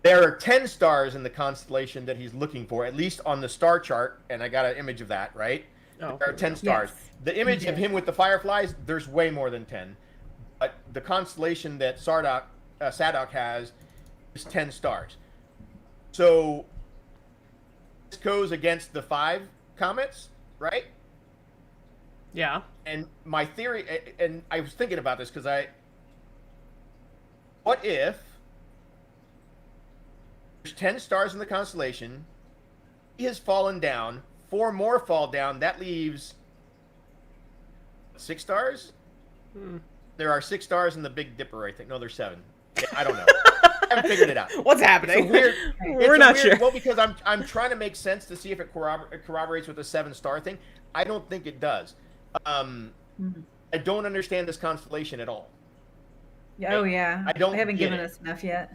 There are 10 stars in the constellation that he's looking for, at least on the star chart, and I got an image of that, right? Oh, There are 10 stars. Yes. The image of him with the fireflies, there's way more than 10. But the constellation that Sadok has is 10 stars. So this goes against the 5 comets, right? Yeah. And my theory, and I was thinking about this because what if there's 10 stars in the constellation, he has fallen down, 4 more fall down, that leaves 6 stars? there are 6 stars in the Big Dipper. I think no, there's 7. I don't know. I haven't figured it out. What's happening? It's weird. We're not sure. Well, because I'm trying to make sense to see if it corroborates with the 7-star thing. I don't think it does. I don't understand this constellation at all. Oh yeah. I don't. They haven't given it. us enough yet.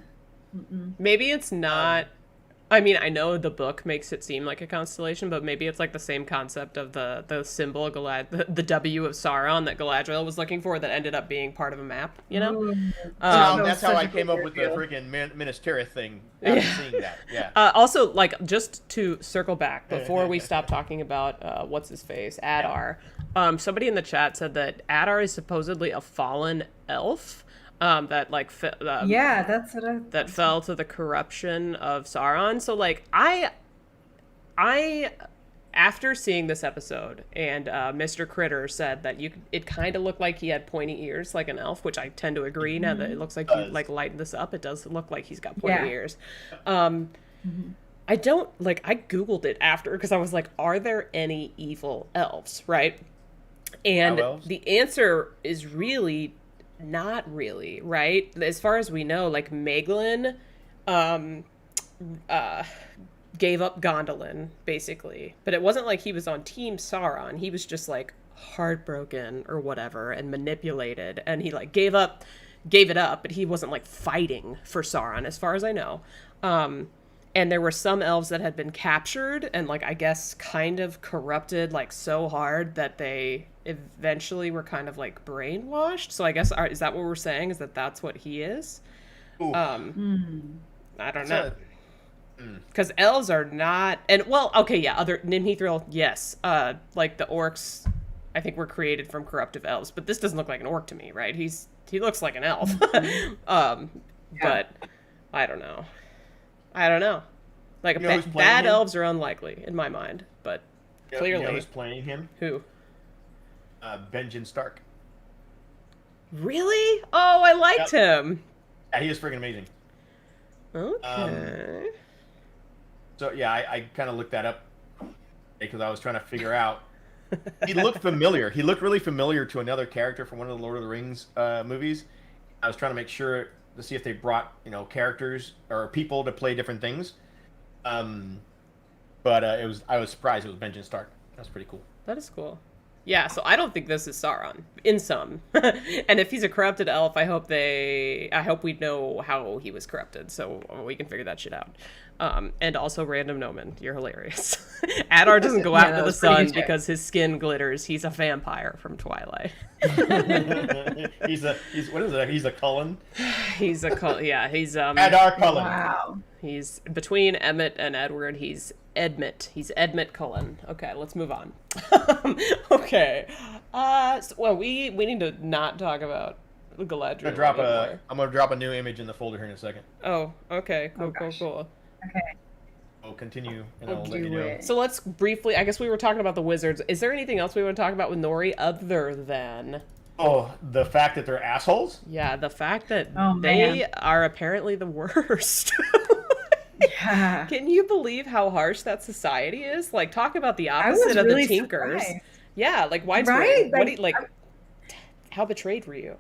Maybe it's not. I mean, I know the book makes it seem like a constellation, but maybe it's like the same concept of the symbol, the W of Sauron that Galadriel was looking for that ended up being part of a map, you know? That's how I came up with the freaking Minas Tirith thing after seeing that. Yeah. Also, like, just to circle back, before we stop talking about what's-his-face, Adar, somebody in the chat said that Adar is supposedly a fallen elf. That like that's what that fell to the corruption of Sauron. So like I after seeing this episode and Mr. Kritter said that it kind of looked like he had pointy ears like an elf, which I tend to agree. Now that it looks like you like lighten this up, it does look like he's got pointy ears. I don't like I googled it after because I was like, are there any evil elves, right? And the answer is really not really, right? As far as we know, like Maeglin gave up Gondolin, basically. But it wasn't like he was on Team Sauron. He was just like heartbroken or whatever and manipulated. And he like gave it up, but he wasn't like fighting for Sauron, as far as I know. And there were some elves that had been captured and like I guess kind of corrupted like so hard that they eventually were kind of like brainwashed. So I guess is that what we're saying? Is that that's what he is? I don't know. Because elves are not, and well, okay, yeah, other Nimhithril, yes. Like the orcs, I think were created from corruptive elves, but this doesn't look like an orc to me, right? He looks like an elf. But I don't know. Like bad elves are unlikely in my mind, but clearly. You know who's playing him? Who? Benjen Stark. Really? Oh, I liked him. Yeah, he is freaking amazing. Okay. So yeah, I kind of looked that up because I was trying to figure out. He looked familiar. He looked really familiar to another character from one of the Lord of the Rings movies. I was trying to make sure to see if they brought characters or people to play different things. But I was surprised it was Benjen Stark. That's pretty cool. That is cool. Yeah, so I don't think this is Sauron in some. And if he's a corrupted elf, I hope we know how he was corrupted so we can figure that shit out. And also random Nomen, you're hilarious. Adar doesn't go out into the sun because his skin glitters. He's a vampire from Twilight. He's what is it? He's a Cullen. He's Adar Cullen. Wow. He's between Emmett and Edward. He's Edmett. He's Edmett Cullen. Okay, let's move on. Okay. Well, we need to not talk about Galadriel. I'm gonna drop a new image in the folder here in a second. Oh, okay. Cool. Okay. I'll continue and I'll let you know. So let's briefly, I guess we were talking about the wizards. Is there anything else we want to talk about with Nori other than... Oh, the fact that they're assholes? Yeah, the fact that they are apparently the worst. Yeah. Can you believe how harsh that society is? Like, talk about the opposite of the Tinkers. Surprised. Yeah, like widespread. Right? How betrayed were you?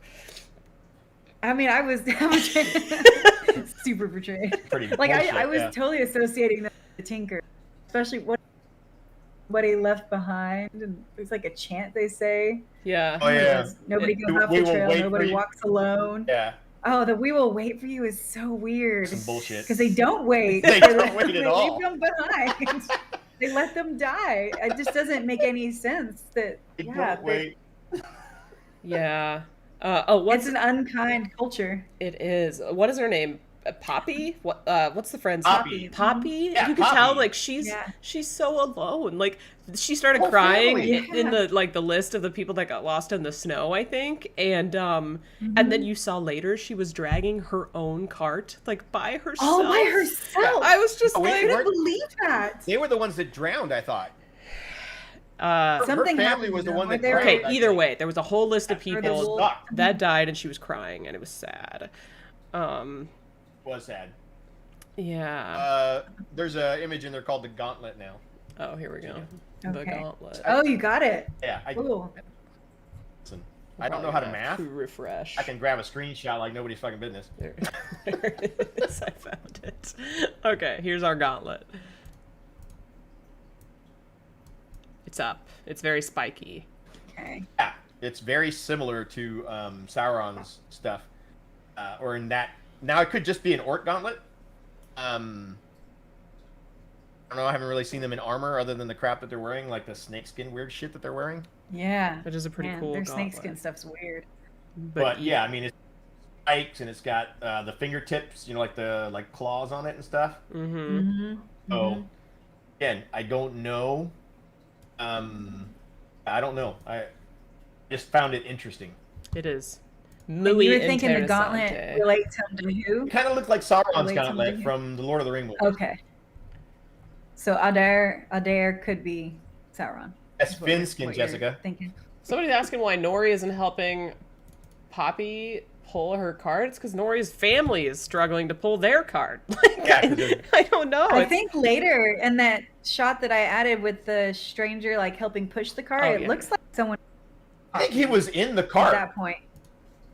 I mean, I was super betrayed. Pretty like bullshit, I was totally associating them with the Tinker, especially what he left behind, and it's like a chant they say. Yeah. Oh yeah. Nobody goes off the trail. Nobody walks alone. Yeah. Oh, the "we will wait for you" is so weird. Some bullshit. Because they don't wait. They don't wait at all. They leave them behind. They let them die. It just doesn't make any sense. Don't wait. Yeah. It's an unkind culture. It is. What is her name? Poppy? What's the friend's Poppy? Poppy? Yeah, you can Poppy. tell like she's so alone. Like she started crying in the list of the people that got lost in the snow, I think. And and then you saw later she was dragging her own cart like by herself. Oh, by herself. I was just I couldn't believe that. They were the ones that drowned, I thought. Something her family was the one that cried. Okay, either way, there was a whole list of people that died and she was crying and it was sad. Was sad. Yeah. There's an image in there called the Gauntlet now. Oh, here we go. Okay. The Gauntlet. Oh, you got it. Yeah. Cool. Listen, I don't know how to math. To refresh. I can grab a screenshot like nobody's fucking business. There it is. I found it. Okay, here's our gauntlet. It's up. It's very spiky. Okay. Yeah, it's very similar to Sauron's stuff. Or in that... Now, it could just be an orc gauntlet. I don't know, I haven't really seen them in armor other than the crap that they're wearing, like the snakeskin weird shit that they're wearing. Yeah. Which is a pretty cool Their gauntlet. snakeskin stuff's weird. But yeah, I mean, it's spikes and it's got the fingertips, like the claws on it and stuff. Mm-hmm. So, again, I don't know. I don't know. I just found it interesting. It is. And you were thinking the gauntlet relates him to who? It kind of looked like Sauron's gauntlet from the Lord of the Rings. Okay. So Adair could be Sauron. That's Finskin, Jessica. Thinking. Somebody's asking why Nori isn't helping Poppy pull her card. It's because Nori's family is struggling to pull their card. I don't know. I think later in that shot that I added with the stranger helping push the card, it looks like someone. I think he was in the cart. At that point.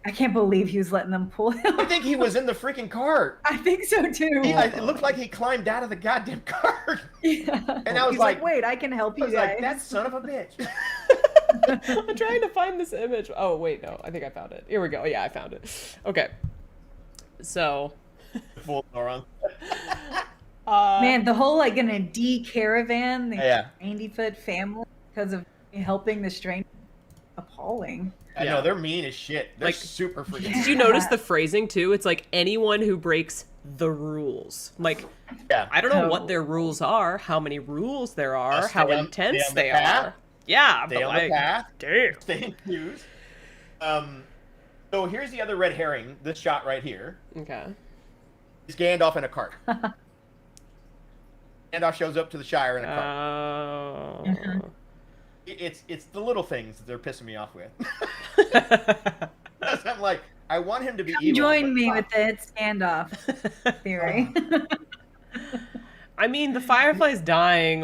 I can't believe he was letting them pull him. I think he was in the freaking cart. I think so too. It looked like he climbed out of the goddamn cart. Yeah. And I was like, wait, I can help you guys. Like, that son of a bitch. I'm trying to find this image. Oh, wait, no. I think I found it. Here we go. Yeah, I found it. Okay. So. Full Sauron. Man, the whole gonna de-caravan the 90-foot family because of helping the stranger. Appalling. I know, they're mean as shit. They're super freaking. Did you notice the phrasing too? It's like anyone who breaks the rules. I don't know what their rules are, how many rules there are, how intense they are. Yeah, stay on the path. Damn. Stay infused. So here's the other red herring. This shot right here. Okay. Is Gandalf in a cart. Gandalf shows up to the Shire in a cart. Oh. It's the little things that they're pissing me off with. I'm like, I want him to be evil. Join me with the standoff theory. I mean, the Firefly's dying.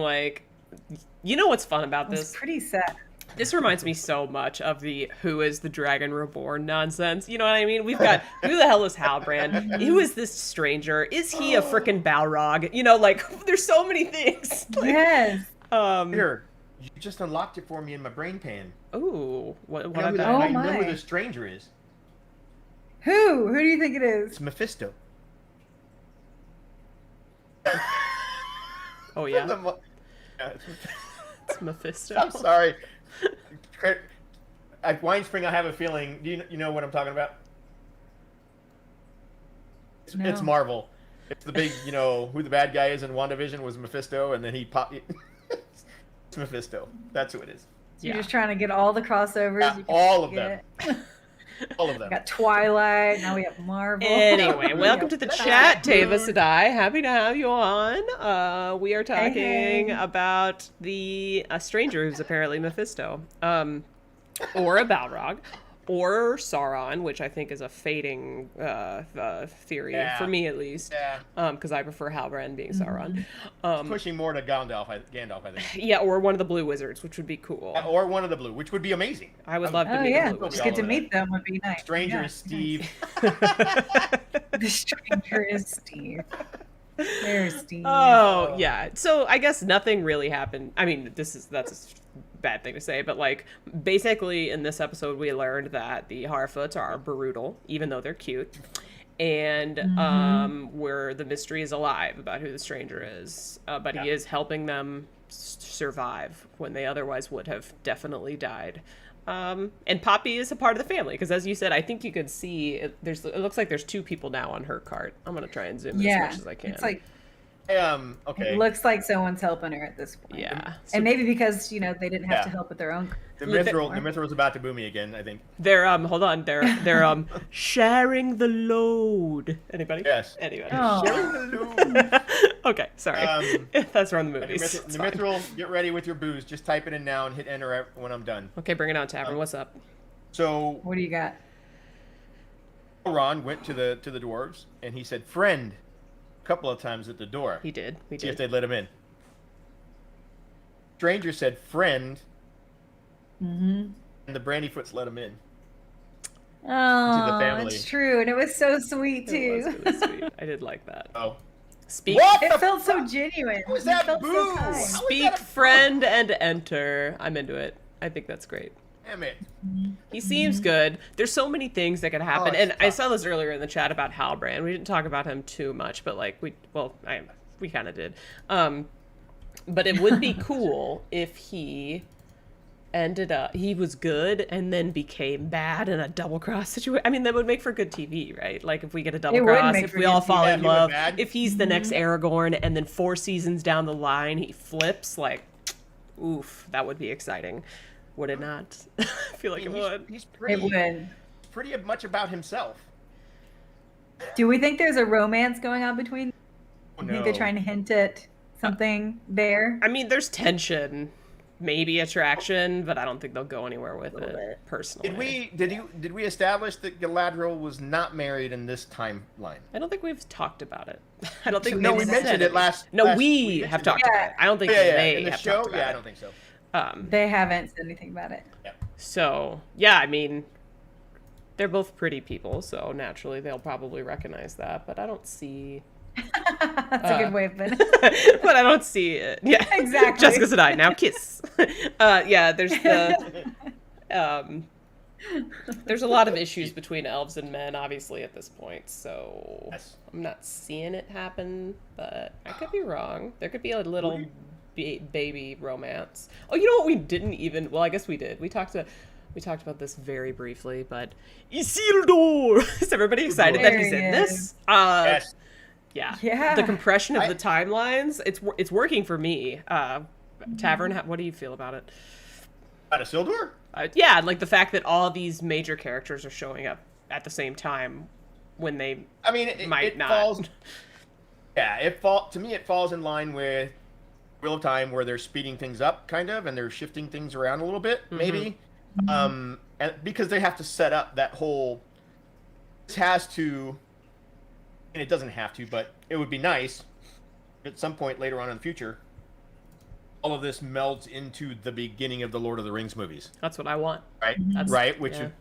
You know what's fun about this? It's pretty sad. This reminds me so much of the "Who is the Dragon Reborn" nonsense. You know what I mean? We've got who the hell is Halbrand? Who is this stranger? Is he a frickin' Balrog? There's so many things. Yes. Here. You just unlocked it for me in my brain pan. Ooh, what I know who the stranger is. Who? Who do you think it is? It's Mephisto. Oh yeah. It's Mephisto. I'm sorry. At Winespring, I have a feeling. Do you know what I'm talking about? It's Marvel. It's the big, who the bad guy is in WandaVision was Mephisto, and then he popped. It's Mephisto. That's who it is. So you're just trying to get all the crossovers. Yeah, all of them. All of them. We got Twilight. Now we have Marvel. Anyway, welcome to the chat, Tava Sadai. Happy to have you on. We are talking about a stranger who's apparently Mephisto, or a Balrog, or Sauron, which I think is a fading theory for me at least. Yeah. Because I prefer Halbrand being Sauron. Pushing more to Gandalf, I think. Yeah, or one of the Blue Wizards, which would be cool. Or one of the Blue, which would be amazing. I would love to meet the Blue Wizards. Just get to meet them would be nice. Stranger is Steve. The stranger is Steve. There's Steve. Oh, yeah. So I guess nothing really happened. I mean, that's a bad thing to say, but basically in this episode we learned that the Harfoots are brutal, even though they're cute. And where the mystery is alive about who the stranger is. But he is helping them survive when they otherwise would have definitely died. And Poppy is a part of the family because, as you said, I think you could see it looks like there's two people now on her cart. I'm gonna try and zoom as much as I can. It's like okay. It looks like someone's helping her at this point. Yeah, and maybe because they didn't have to help with their own. The Mithril's about to boo me again, I think. They're hold on, they're sharing the load. Anybody? Yes. Anybody? Oh. Sharing the loot. Okay, sorry. That's from the movies. The Mithril, get ready with your booze. Just type it in now and hit enter when I'm done. Okay, bring it on, Tavern. What's up? So what do you got? Ron went to the dwarves and he said "friend" a couple of times at the door. He did. See if they'd let him in. Stranger said "friend," and the Brandyfoots let him in. Oh, family. it's true, and it was so sweet too. It was really sweet. I did like that. Oh. Speak. What? It felt so genuine. What was It that felt boo? so How kind. was Speak, that a friend, and enter. I'm into it. I think that's great. Damn it. He seems good. There's so many things that could happen, it's and I tough. saw this earlier in the chat about Halbrand. We didn't talk about him too much, but like we kind of did. But it would be cool if he was good and then became bad in a double cross situation. I mean, that would make for good TV, right? Like if we get a double cross, if we all fall in love, if he's the next Aragorn, and then 4 seasons down the line he flips, like, oof, that would be exciting. Would it not? I feel like it would. He's It would. pretty much about himself. Do we think there's a romance going on between? Oh, I think they're trying to hint at something there. I mean, there's tension, maybe attraction, but I don't think they'll go anywhere with it. Personally, Did we establish that Galadriel was not married in this timeline? I don't think we've talked about it. I don't think No, we mentioned it last. No, we we have mentioned talked it. about it. I don't think Yeah, they in the have show. talked about Yeah, I it. don't think so. They haven't said anything about it. Yeah. So yeah, I mean, they're both pretty people, so naturally they'll probably recognize that. But I don't see. That's a good way of putting But I don't see it. Yeah, Exactly. Jessica said, "I now kiss." Yeah, there's there's a lot of issues between elves and men, obviously, at this point. So Yes. I'm not seeing it happen, but I could be wrong. There could be a little baby romance. Oh, you know what? We didn't even. Well, I guess we did. We talked about this very briefly, but Isildur. Is everybody excited that he's in this? Yes. Yeah. The compression of the timelines. It's working for me. Tavern. What do you feel about it? Out of Isildur? Yeah, like the fact that all these major characters are showing up at the same time when they might not. Falls. Yeah, to me it falls in line with Wheel of Time, where they're speeding things up, kind of, and they're shifting things around a little bit, maybe. And because they have to set up that whole. This has to, and it doesn't have to, but it would be nice at some point later on in the future. All of this melds into the beginning of the Lord of the Rings movies. That's what I want. Right, right.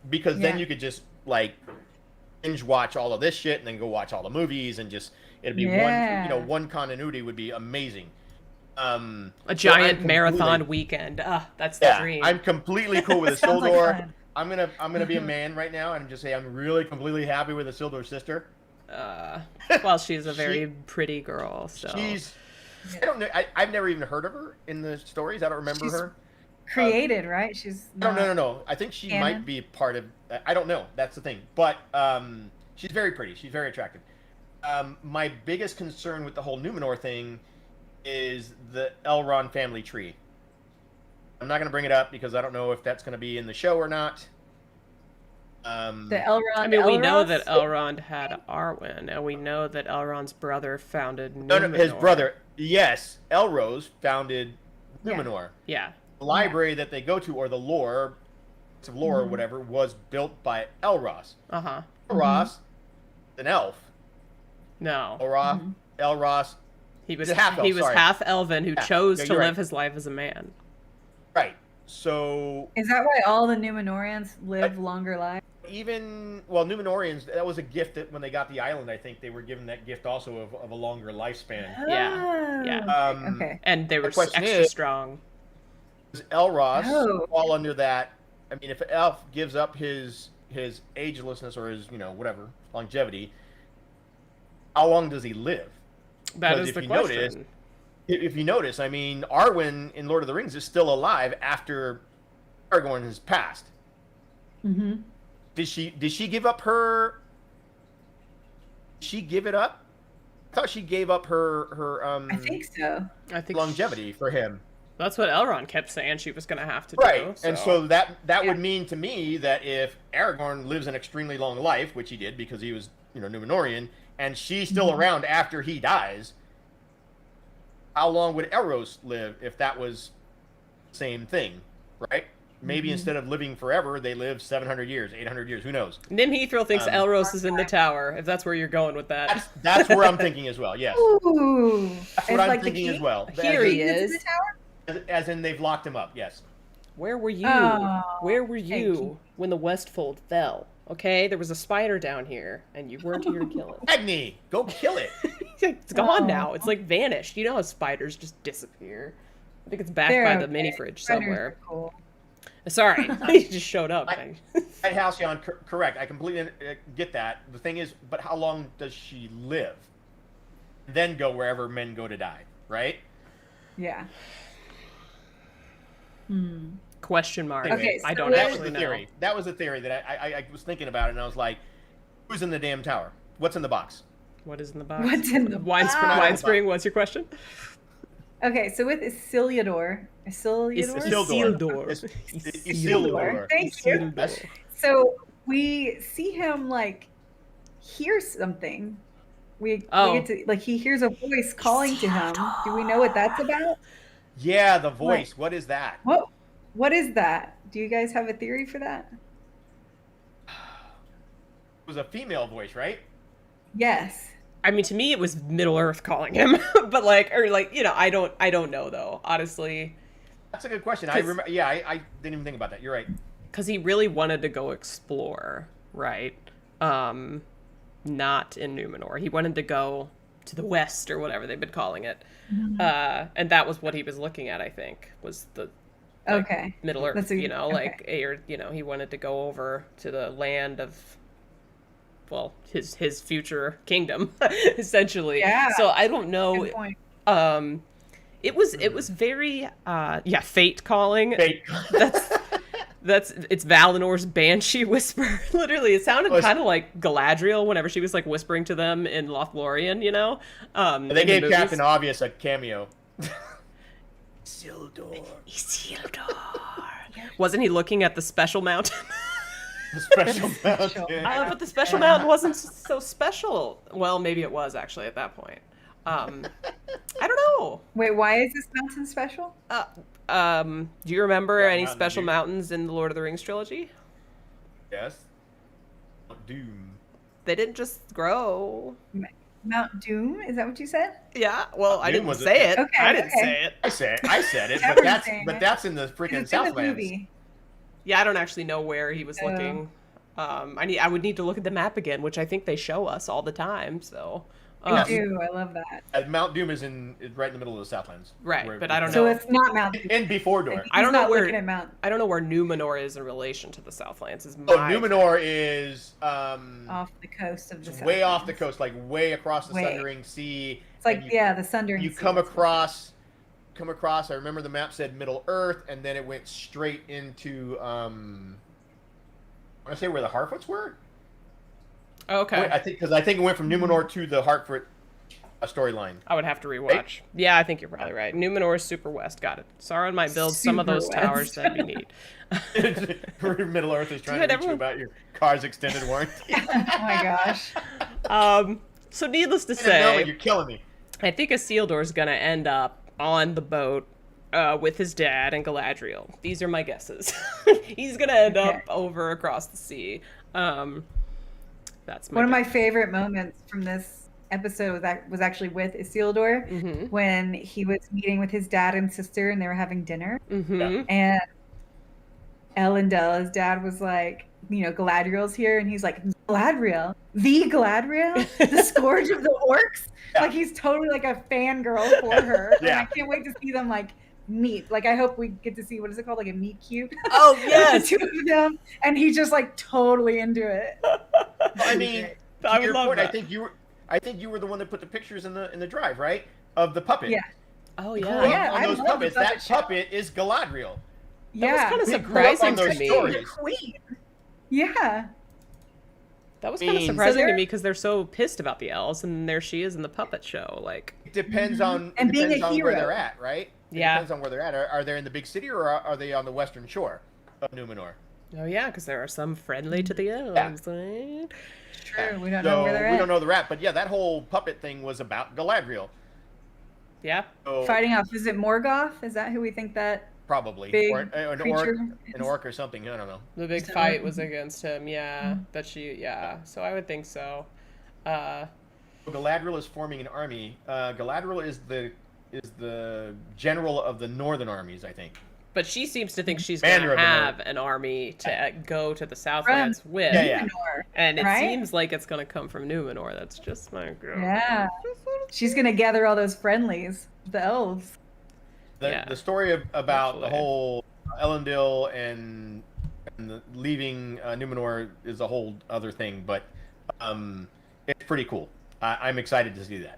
Because then you could just like binge watch all of this shit and then go watch all the movies and just it'd be one continuity would be amazing. A giant marathon weekend. That's the dream. I'm completely cool with Isildur. I'm gonna be a man right now and just say I'm really completely happy with Isildur's sister. Well, she's a very pretty girl. So I don't know. I've never even heard of her in the stories. I don't remember her. Created, right? She's no. I think she might be part of. I don't know. That's the thing. But she's very pretty. She's very attractive. My biggest concern with the whole Numenor thing is the Elrond family tree. I'm not going to bring it up because I don't know if that's going to be in the show or not. The Elrond. I mean, we know that Elrond had Arwen, and we know that Elrond's brother founded Numenor. No, his brother. Yes, Elros founded Numenor. Yeah. The library that they go to, or the lore, of lore or whatever, was built by Elros. Elros, an elf. No. Elros. He was half elven who chose to live his life as a man. Right. So. Is that why all the Numenorians live longer lives? Numenorians, that was a gift that when they got the island, I think they were given that gift also of a longer lifespan. Yeah. Okay. And they were extra strong. Does Elros fall under that? I mean, if an elf gives up his agelessness or his, whatever, longevity, how long does he live? That is the question. If you notice, I mean, Arwen in Lord of the Rings is still alive after Aragorn has passed. Mm-hmm. Did she give up her? Did she give it up? I thought she gave up her. I think so. I think longevity for him. That's what Elrond kept saying she was going to have to do. So. And so that would mean to me that if Aragorn lives an extremely long life, which he did because he was Numenorian, and she's still around after he dies, how long would Elros live if that was the same thing, right? Maybe instead of living forever, they live 700 years, 800 years, who knows? Nimhithro thinks Elros is in the tower, if that's where you're going with that. That's where I'm thinking as well, yes. Ooh. That's what I'm thinking as well. Here he is. In the tower? As in they've locked him up, yes. Where were you? Where were you when the Westfold fell? Okay, there was a spider down here, and you weren't here to kill it. Agni, go kill it. It's gone now. It's like vanished. You know how spiders just disappear. I think it's back by the mini fridge somewhere. Cool. Sorry, he just showed up. Right, Halcyon, correct. I completely get that. The thing is, but how long does she live? Then go wherever men go to die, right? Yeah. Question mark. Okay, so I don't actually know. Theory. That was the theory that I was thinking about it, and I was like, who's in the damn tower? What's in the box? What is in the box? What's in the box? Winespring, what's your question? Okay, so with Isildur. Thank you. So we see him like hear something. We get to like he hears a voice calling to him. Do we know what that's about? Yeah, the voice. What is that? What is that? Do you guys have a theory for that? It was a female voice, right? Yes. I mean, to me, it was Middle Earth calling him, but I don't know though. Honestly, that's a good question. I remember. Yeah, I didn't even think about that. You're right. Because he really wanted to go explore, right? Not in Numenor. He wanted to go to the west or whatever they've been calling it, and that was what he was looking at. I think was the Middle Earth. He wanted to go over to the land of. Well, his future kingdom, essentially. Yeah. So I don't know. Good point. It was very fate calling. Fate. It's Valinor's banshee whisper. Literally, it sounded kind of like Galadriel whenever she was like whispering to them in Lothlorien. You know. They gave Captain Obvious a cameo. Isildur. Wasn't he looking at the special mountain? The special mountain. But the special mountain wasn't so special. Well, maybe it was actually at that point. I don't know. Wait, why is this mountain special? Do you remember any special mountains in the Lord of the Rings trilogy? Yes. Doom. They didn't just grow. Mount Doom? Is that what you said? Yeah. Well, I didn't say it. Okay, I didn't say it. I said it, but that's in the freaking Southlands. Yeah, I don't actually know where he was looking. I would need to look at the map again, which I think they show us all the time. So I do. I love that. Mount Doom is right in the middle of the Southlands. Right, but I don't know. So it's not Mount Doom. In before Door. I don't know where Numenor is in relation to the Southlands. Numenor is off the coast of the Southlands. Way off the coast, like way across the Sundering Sea. It's like the Sundering Sea. You come across. I remember the map said Middle Earth, and then it went straight into. I want to say where the Harfoots were. Okay. I think it went from Numenor to the Harfoot storyline. I would have to rewatch. Right? Yeah, I think you're probably right. Numenor is super west. Got it. Sauron might build some of those towers. That'd be neat. Middle Earth is trying to reach you about your car's extended warranty. Oh my gosh. So needless to say, you're killing me. I think Isildur's gonna end up on the boat with his dad and Galadriel. These are my guesses. He's gonna end up over across the sea. That's one of my favorite moments from this episode was actually with Isildur when he was meeting with his dad and sister and they were having dinner. And Elendil, his dad, was like, Galadriel's here, and he's like, Galadriel, the Galadriel, the scourge of the orcs. Yeah. Like he's totally like a fangirl for her. Yeah. And I can't wait to see them like meet. Like I hope we get to see, what is it called, like a meet cute. Oh yes, the two of them, and he's just like totally into it. I mean, to your point, I think you were the one that put the pictures in the drive, right, of the puppet. Yeah. Oh yeah. On those puppets, that puppet is Galadriel. That was kind of surprising to me. Queen. Yeah. That was kind of surprising to me because they're so pissed about the elves, and there she is in the puppet show. Like, it depends on where they're at, right? It depends on where they're at. Are they in the big city, or are they on the western shore of Numenor? Oh yeah, because there are some friendly to the elves. Yeah. Right? True. We don't know where they're at. We don't know the rat, but yeah, that whole puppet thing was about Galadriel. Yeah. So, fighting off. Is it Morgoth? Is that who we think that? Probably. Big or an orc or something. I don't know. The big fight was against him. Yeah. So I would think so. Galadriel is forming an army. Galadriel is the general of the northern armies, I think. But she seems to think she's Commander going to of the have an army to go to the Southlands with. Numenor, And it right? seems like it's going to come from Numenor. That's just my girl. Yeah. She's going to gather all those friendlies, the elves. The story about Hopefully. the whole Elendil and leaving Numenor is a whole other thing, but it's pretty cool. I'm excited to see that.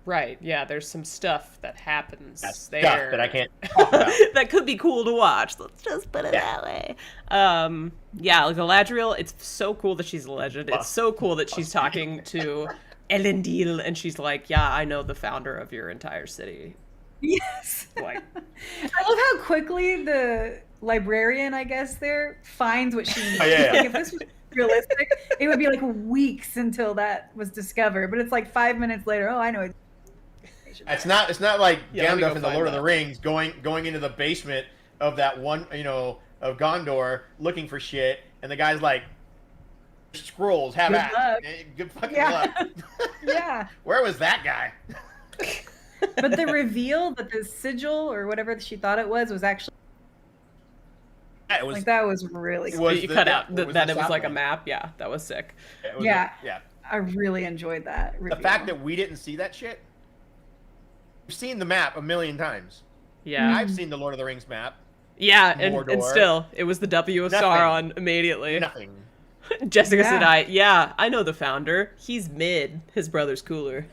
Right, yeah, there's some stuff that happens there. Stuff that I can't talk about. That could be cool to watch. Let's just put it that way. Yeah, like Galadriel, it's so cool that she's a legend. It's so cool that she's talking to Elendil, and she's like, yeah, I know the founder of your entire city. Yes. Like, I love how quickly the librarian, I guess, there finds what she needs. Oh, yeah. Like, if this was realistic, it would be like weeks until that was discovered. But it's like 5 minutes later. Oh, I know. It's not like Yeah, let me go Gandalf in the find Lord of that. the Rings going into the basement of that one, of Gondor looking for shit, and the guy's like, scrolls, have Good at luck. it. Good fucking Yeah. luck. Yeah. Where was that guy? But the reveal that the sigil or whatever she thought it was actually It was, like that was really cool. was you the- cut yeah, out it was that the it was like a Southland. map. Yeah, that was sick. It was Yeah. yeah. I really enjoyed that The reveal. fact that we didn't see that shit. We've seen the map a million times. Yeah. I've seen the Lord of the Rings map. Yeah, and Mordor. still, it was the W of Nothing. Sauron immediately. Nothing. Jessica Yeah. said, I know the founder. He's mid. His brother's cooler.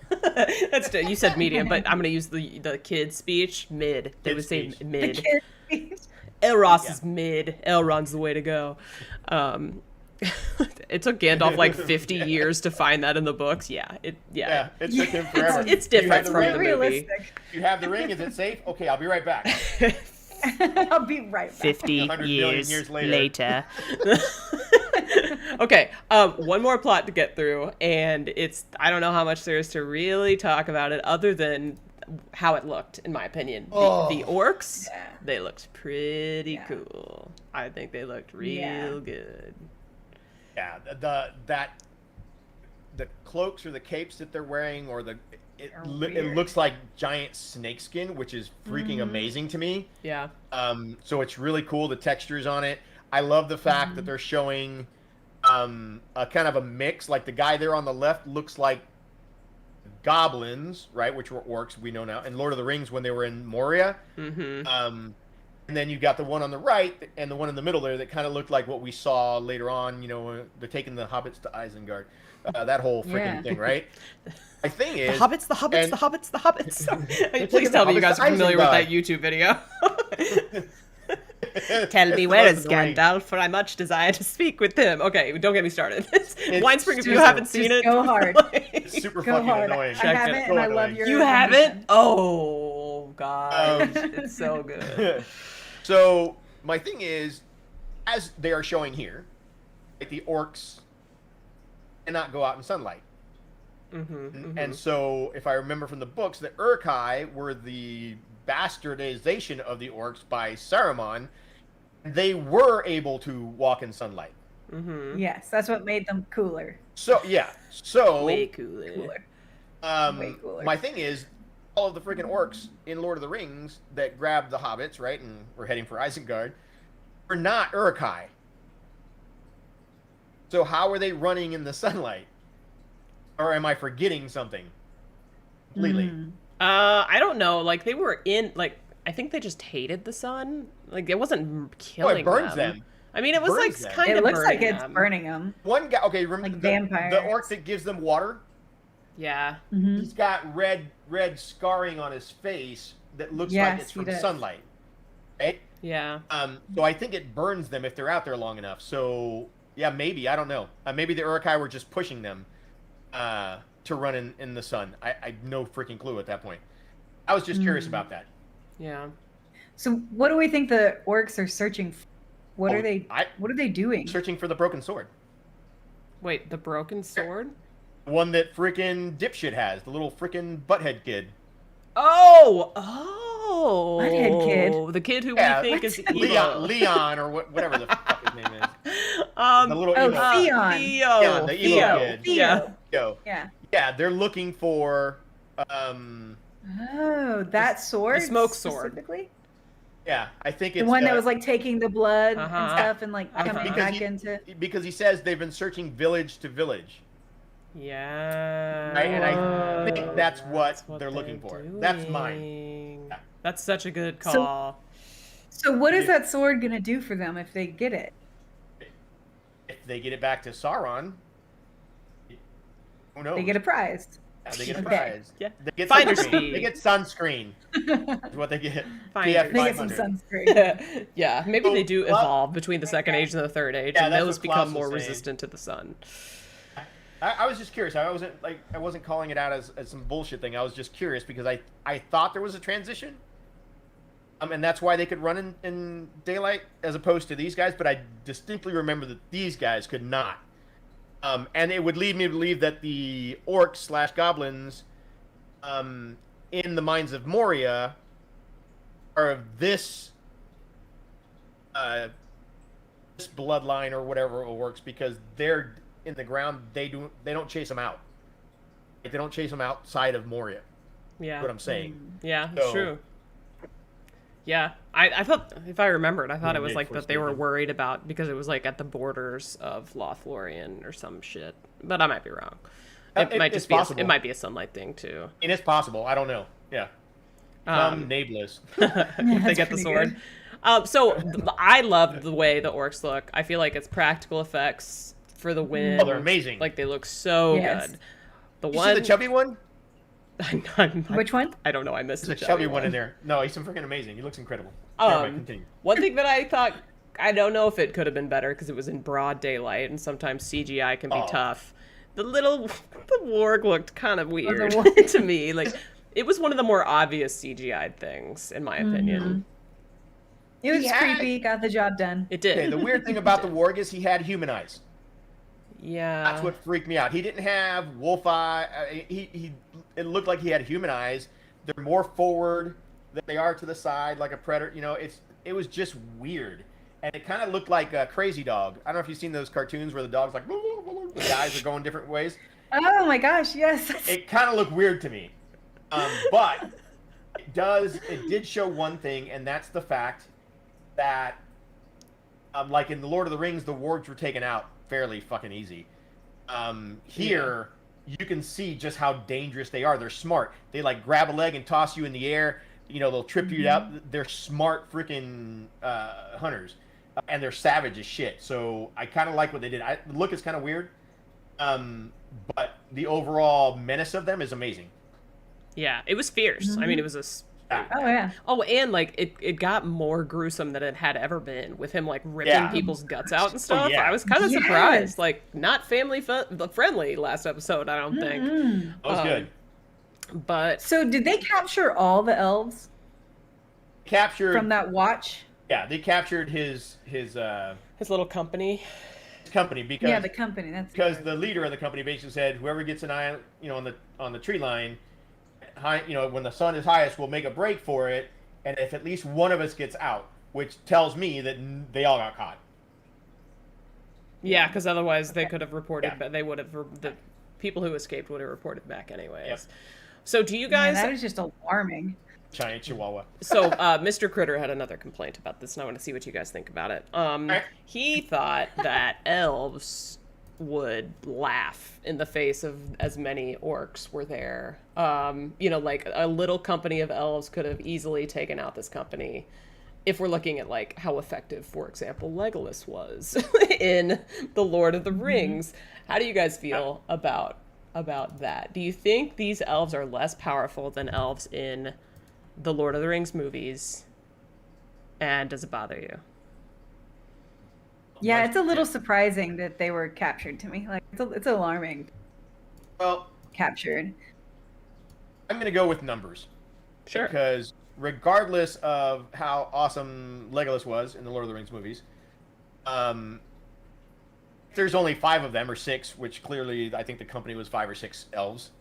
You said medium, but I'm going to use the kid speech. Mid. They Kid would say speech. mid. Kid- Elros is mid. Elrond's the way to go. It took Gandalf like 50 years to find that in the books. Yeah, it It took him forever. It's You different have from ring? the movie. realistic. You have the ring. Is it safe? Okay, I'll be right back. I'll be right back. 50 100 million years later. Okay, one more plot to get through, and I don't know how much there is to really talk about it other than how it looked, in my opinion. The orcs, Yeah. they looked pretty Yeah. cool. I think they looked real Yeah. good. Yeah, the cloaks or the capes that they're wearing, or it weird. looks like giant snakeskin, which is freaking amazing to me. Yeah. So it's really cool, the textures on it. I love the fact that they're showing a kind of a mix. Like the guy there on the left looks like goblins, right, which were orcs, we know now. In Lord of the Rings, when they were in Moria. Mm-hmm. And then you got the one on the right and the one in the middle there that kind of looked like what we saw later on. They're taking the hobbits to Isengard. That whole freaking thing, right? My thing is, The hobbits. Please the tell me you hobbits guys to are familiar with Isengard. that YouTube video. Tell me, where is annoying. Gandalf? For I much desire to speak with him. Okay, don't get me started. Winespring, if you super- haven't seen just it, go hard. It's super Go fucking hard. annoying. I Check haven't, it. and I So love annoying. your You haven't? Oh god, it's so good. So my thing is, as they are showing here, like the orcs cannot go out in sunlight. And so, if I remember from the books, the Uruk-hai were the bastardization of the orcs by Saruman. They were able to walk in sunlight. Yes, that's what made them cooler. So yeah, so Way cooler. Way cooler. My thing is, all of the freaking orcs in Lord of the Rings that grabbed the hobbits, right, and were heading for Isengard, were not Uruk-hai. So how are they running in the sunlight? Or am I forgetting something completely? I don't know. Like they were in. Like I think they just hated the sun. Like it wasn't killing burns them. I mean, it was Burns like them. kind of. It looks like burning it's them. burning them. One guy, okay, remember Like the vampires. orc that gives them water? Yeah. He's got red scarring on his face that looks like Yes, it's he from does. sunlight. Right? Yeah. So I think it burns them if they're out there long enough. So yeah, maybe, I don't know. Maybe the Uruk-hai were just pushing them to run in the sun. I have no freaking clue at that point. I was just curious about that. Yeah. So, what do we think the orcs are searching for? What are they? What are they doing? Searching for the broken sword. Wait, the broken sword? The one that freaking dipshit has, the little freaking butthead kid. Oh. Butthead kid. The kid who Yeah, we think is evil. Leon, or whatever the fuck his name is. The little Oh, emo. Theon. Theo. Yeah, the emo Theo. kid. Yeah. Yo. Yeah. Yeah, they're looking for Oh, that sword. smoke sword. Specifically? Yeah, I think it's the one that was like taking the blood and Uh-huh. stuff and like coming Uh-huh. back into. because he says they've been searching village to village. Yeah. Right, and I think Whoa. that's what what they're looking they're for. doing. That's mine. Yeah. That's such a good So- call. So what is that sword gonna do for them if they get it? If they get it back to Sauron, who knows? They get a prize. Yeah, they get a Okay. prize. Yeah. They get Finder sunscreen. speed. They get sunscreen. Is what they get. Finder PF They get some 500. sunscreen. Yeah, maybe So, they do well, evolve between the second age and the third age, Yeah, and that's those what become Klaus was more saying. resistant to the sun. I was just curious. I wasn't calling it out as some bullshit thing. I was just curious because I thought there was a transition. And that's why they could run in daylight as opposed to these guys. But I distinctly remember that these guys could not. And it would lead me to believe that the orcs / goblins in the Mines of Moria are of this this bloodline or whatever it works, because they're in the ground. They don't chase them out. They don't chase them outside of Moria. Yeah. That's what I'm saying. Yeah, it's So- true. Yeah, I thought, if I remembered, I thought it was Mid like that they were Forsaken. worried about because it was like at the borders of Lothlorien or some shit. But I might be wrong. It might It's just be possible. it might be a sunlight thing too. And it's possible. I don't know. Yeah. Nameless. If they That's get the pretty sword. good. So I love the way the orcs look. I feel like it's practical effects for the win. Oh, they're amazing. Like they look so Yes. good. The You one, see the chubby one? Which one? I don't know. I missed There's the a chubby one in there. No, he's freaking amazing. He looks incredible. Never mind, continue. One thing that I thought, I don't know if it could have been better because it was in broad daylight and sometimes CGI can be Oh. tough. The warg looked kind of weird warg. to me. Like it was one of the more obvious CGI things, in my opinion. It was He had- creepy. Got the job done. It did. Okay, the weird thing about the warg is he had human eyes. Yeah. That's what freaked me out. He didn't have wolf eye. It looked like he had human eyes. They're more forward than they are to the side, like a predator. You know, it was just weird, and it kind of looked like a Crazy Dog. I don't know if you've seen those cartoons where the dog's like, the eyes are going different ways. Oh my gosh! Yes. It kind of looked weird to me, but it did show one thing, and that's the fact that, like in the Lord of the Rings, the wargs were taken out fairly fucking easy. Here, you can see just how dangerous they are. They're smart. They like grab a leg and toss you in the air. You know, they'll trip you out. They're smart freaking hunters, and they're savage as shit. So I kind of like what they did. The look is kind of weird, but the overall menace of them is amazing. Yeah, it was fierce. I mean, it was a. Oh yeah. Oh, and like it got more gruesome than it had ever been with him like ripping people's guts out and stuff. yeah. I was kind of Yes. surprised. Like not family friendly last episode, I don't think. That was good. But So did they capture all the elves Captured from that watch? Yeah, they captured his his little company. company because Yeah, the company. That's because the leader of the company basically said, whoever gets an eye, on the tree line, high, when the sun is highest, we'll make a break for it, and if at least one of us gets out, which tells me that they all got caught. Yeah, because otherwise they could have reported. Yeah. But they would have. The people who escaped would have reported back anyways. Yep. So do you Man, guys? that is just alarming. Giant Chihuahua. So Mr. Kritter had another complaint about this, and I want to see what you guys think about it. He thought that elves would laugh in the face of as many orcs were there. Like a little company of elves could have easily taken out this company. If we're looking at like how effective, for example, Legolas was in The Lord of the Rings, how do you guys feel about that? Do you think these elves are less powerful than elves in the Lord of the Rings movies? And does it bother you? Yeah, it's a little surprising that they were captured to me. Like it's alarming. Well, Captured. I'm going to go with numbers. Sure. Because regardless of how awesome Legolas was in the Lord of the Rings movies, there's only 5 of them, or 6, which clearly I think the company was 5 or 6 elves.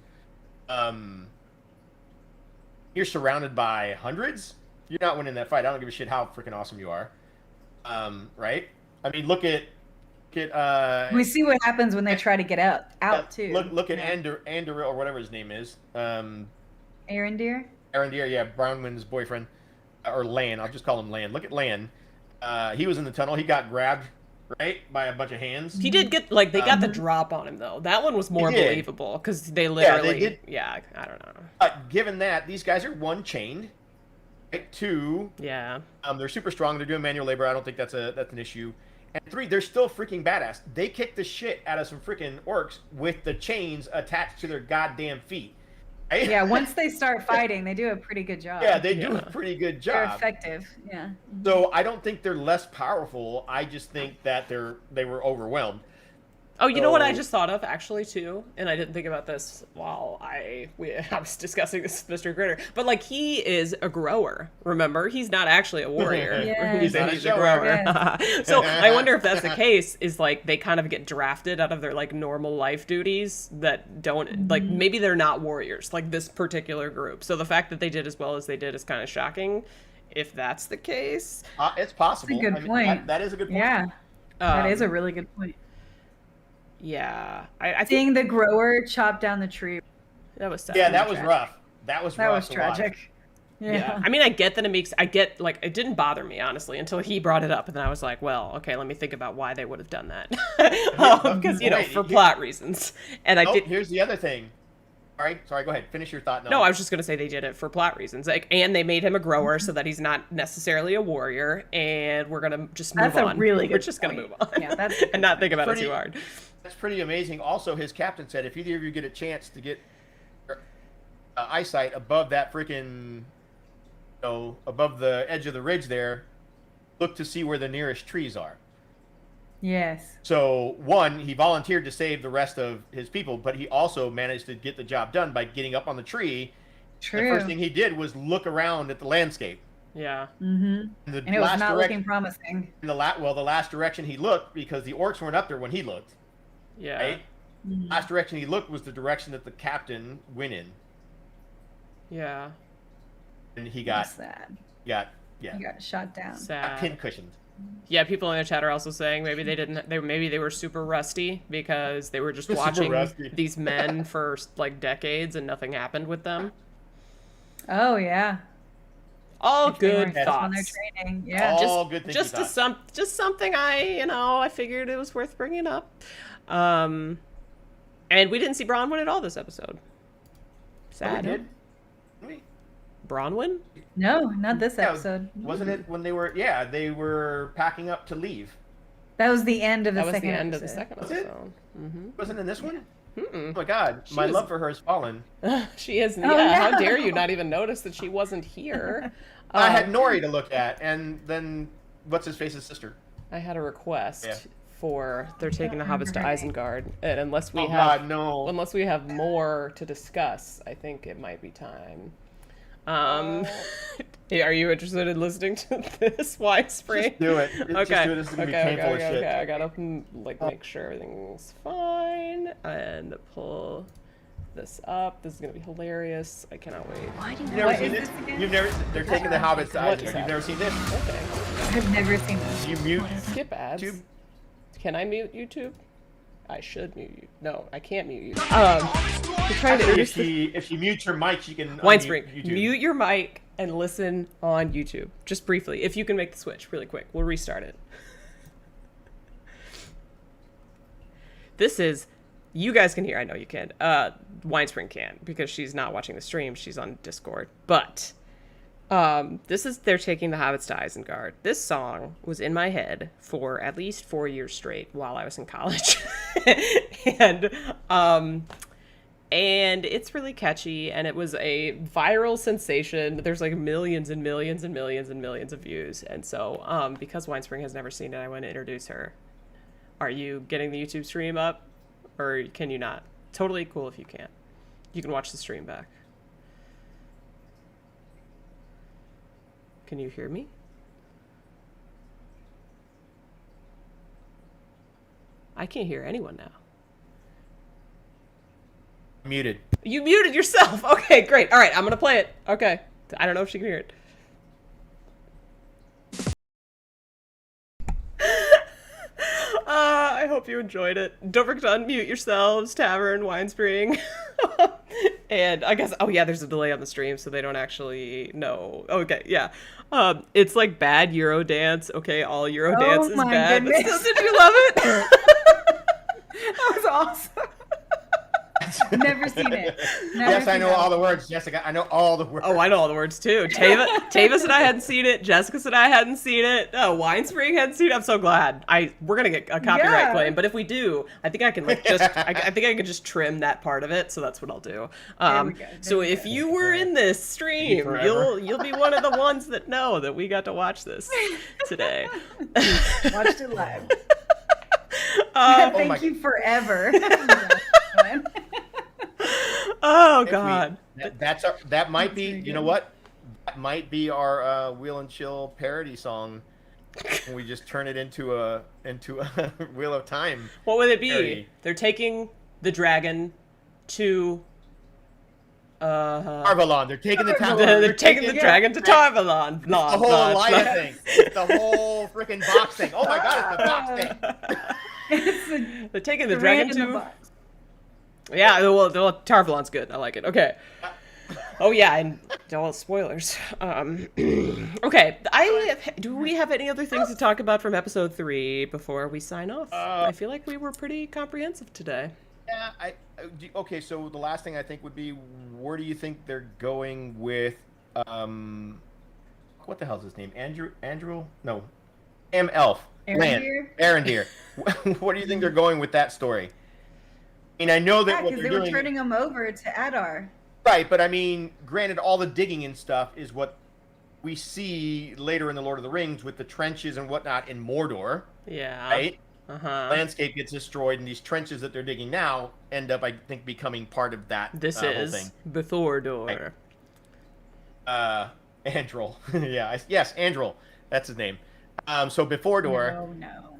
You're surrounded by hundreds. You're not winning that fight. I don't give a shit how freaking awesome you are. Right? I mean, look at We see what happens when they try to get out too. Look at Andor or whatever his name is. Arendir. Arendir, yeah, Bronwyn's boyfriend. or Lan. I'll just call him Lan. Look at Lan. He was in the tunnel. He got grabbed, right, by a bunch of hands. He did get, like, they got the drop on him, though. That one was more believable, because they literally, I don't know. Given that, these guys are, one, chained, right? Two, they're super strong. They're doing manual labor. I don't think that's an issue. And three, they're still freaking badass. They kick the shit out of some freaking orcs with the chains attached to their goddamn feet. Right? Yeah, once they start fighting, they do a pretty good job. Yeah, they do a pretty good job. They're effective, yeah. So I don't think they're less powerful. I just think that they were overwhelmed. Oh, you know what I just thought of, actually, too? And I didn't think about this while I was discussing this with Mr. Kritter. But, like, he is a grower, remember? He's not actually a warrior. Yes. He's a grower. Yes. So I wonder if that's the case, is, like, they kind of get drafted out of their, like, normal life duties that don't, like, maybe they're not warriors, like this particular group. So the fact that they did as well as they did is kind of shocking, if that's the case. It's possible. That's a good point. That is a good point. Yeah, that is a really good point. Yeah, I seeing the grower chop down the tree. That was sad. Yeah, that was rough. That was tragic. Yeah. I mean, I get that like, it didn't bother me, honestly, until he brought it up, and then I was like, well, okay, let me think about why they would have done that. Because, for plot reasons. And here's the other thing. Sorry, go ahead. Finish your thought. No, I was just going to say they did it for plot reasons. Like, and they made him a grower so that he's not necessarily a warrior, and we're going to just move on. That's a really good We're just going to move on. Yeah, that's and not think about it too hard. That's pretty amazing. Also, his captain said, if either of you get a chance to get eyesight above that freaking, above the edge of the ridge there, look to see where the nearest trees are. Yes. So, one, he volunteered to save the rest of his people, but he also managed to get the job done by getting up on the tree. True. The first thing he did was look around at the landscape. Yeah. Mm-hmm. And it was not looking promising. The last direction he looked, because the orcs weren't up there when he looked. Yeah. Right? Mm-hmm. Last direction he looked was the direction that the captain went in. Yeah. And he got sad. He got shot down. Sad. Pin cushioned. Yeah, people in the chat are also saying maybe they were super rusty because they were just watching these men for like decades and nothing happened with them. Oh yeah. All good thoughts. On their training. Yeah. All good things. Just something I figured it was worth bringing up. And we didn't see Bronwyn at all this episode. Sad. Oh, we did? Bronwyn? No, not this episode. Wasn't it when they were packing up to leave? That was the end of the second episode. That was the end of the second episode. Mm-hmm. Wasn't in this one? Mm-mm. Oh my god, my love for her has fallen. She is. Yeah, no. How dare you not even notice that she wasn't here? I had Nori to look at, and then what's his face's sister? I had a request for they're taking the hobbits to Isengard, and unless we have more to discuss, I think it might be time. Are you interested in listening to this, Winespring? Just do it. Okay. Just do it. This is gonna be painful as shit. Okay. I gotta make sure everything's fine and pull this up. This is gonna be hilarious. I cannot wait. Why do You've never seen this? They're taking the hobbits to Isengard. You've never seen this? Okay. I've never seen this. You mute. Skip ads. YouTube. Can I mute YouTube? I should mute you. No, I can't mute you. You're trying to if you mute your mic, you can Winespring, mute your mic and listen on YouTube. Just briefly. If you can make the switch really quick. We'll restart it. This is... You guys can hear. I know you can. Winespring can, because she's not watching the stream. She's on Discord. But... this is They're Taking the Hobbits to Isengard. This song was in my head for at least 4 years straight while I was in college. And it's really catchy, and it was a viral sensation. There's like millions and millions and millions and millions of views. And so because Winespring has never seen it, I want to introduce her. Are you getting the YouTube stream up, or can you not? Totally cool if you can't. You can watch the stream back. Can you hear me? I can't hear anyone now. Muted. You muted yourself. Okay, great. All right, I'm going to play it. Okay. I don't know if she can hear it. I hope you enjoyed it. Don't forget to unmute yourselves, Tavern, Winespring. And I guess, oh yeah, there's a delay on the stream, so they don't actually know. Okay, yeah. It's like bad Eurodance. Okay, all Eurodance is bad. But still, did you love it? That was awesome. Never seen it. Yes, I know all the words, Jessica. I know all the words. Oh, I know all the words too. Tava said I hadn't seen it. Jessica said I hadn't seen it. Winespring hadn't seen it. I'm so glad. We're gonna get a copyright claim, but if we do, I think I can I think I can just trim that part of it. So that's what I'll do. So if you were in this stream, you'll be one of the ones that know that we got to watch this today. Watched it live. Thank you forever. Oh God, that might be. You know what? That might be our Wheel and Chill parody song. And we just turn it into a Wheel of Time. What would it be? Parody. They're taking the dragon to Tarvalon. They're taking the They're taking the dragon to Tarvalon. The whole alliance thing. It's the whole freaking box thing. Oh my God, it's the box thing. They're taking the dragon to. Yeah, well, Tarvalon's good. I like it. Okay. Oh yeah, and all spoilers. Okay, do we have any other things to talk about from episode 3 before we sign off? I feel like we were pretty comprehensive today. Yeah, okay. So the last thing I think would be, where do you think they're going with what the hell's his name? Andrew? No, Elf. Arendir. What do you think they're going with that story? I mean, I know that what they're doing. Because they were turning him over to Adar. Right, but I mean, granted, all the digging and stuff is what we see later in the Lord of the Rings with the trenches and whatnot in Mordor. Yeah. Right. Landscape gets destroyed, and these trenches that they're digging now end up, I think, becoming part of that. This whole is thing. Bethordor. Right. Andril. Yes, Andril. That's his name. So Bethordor. No.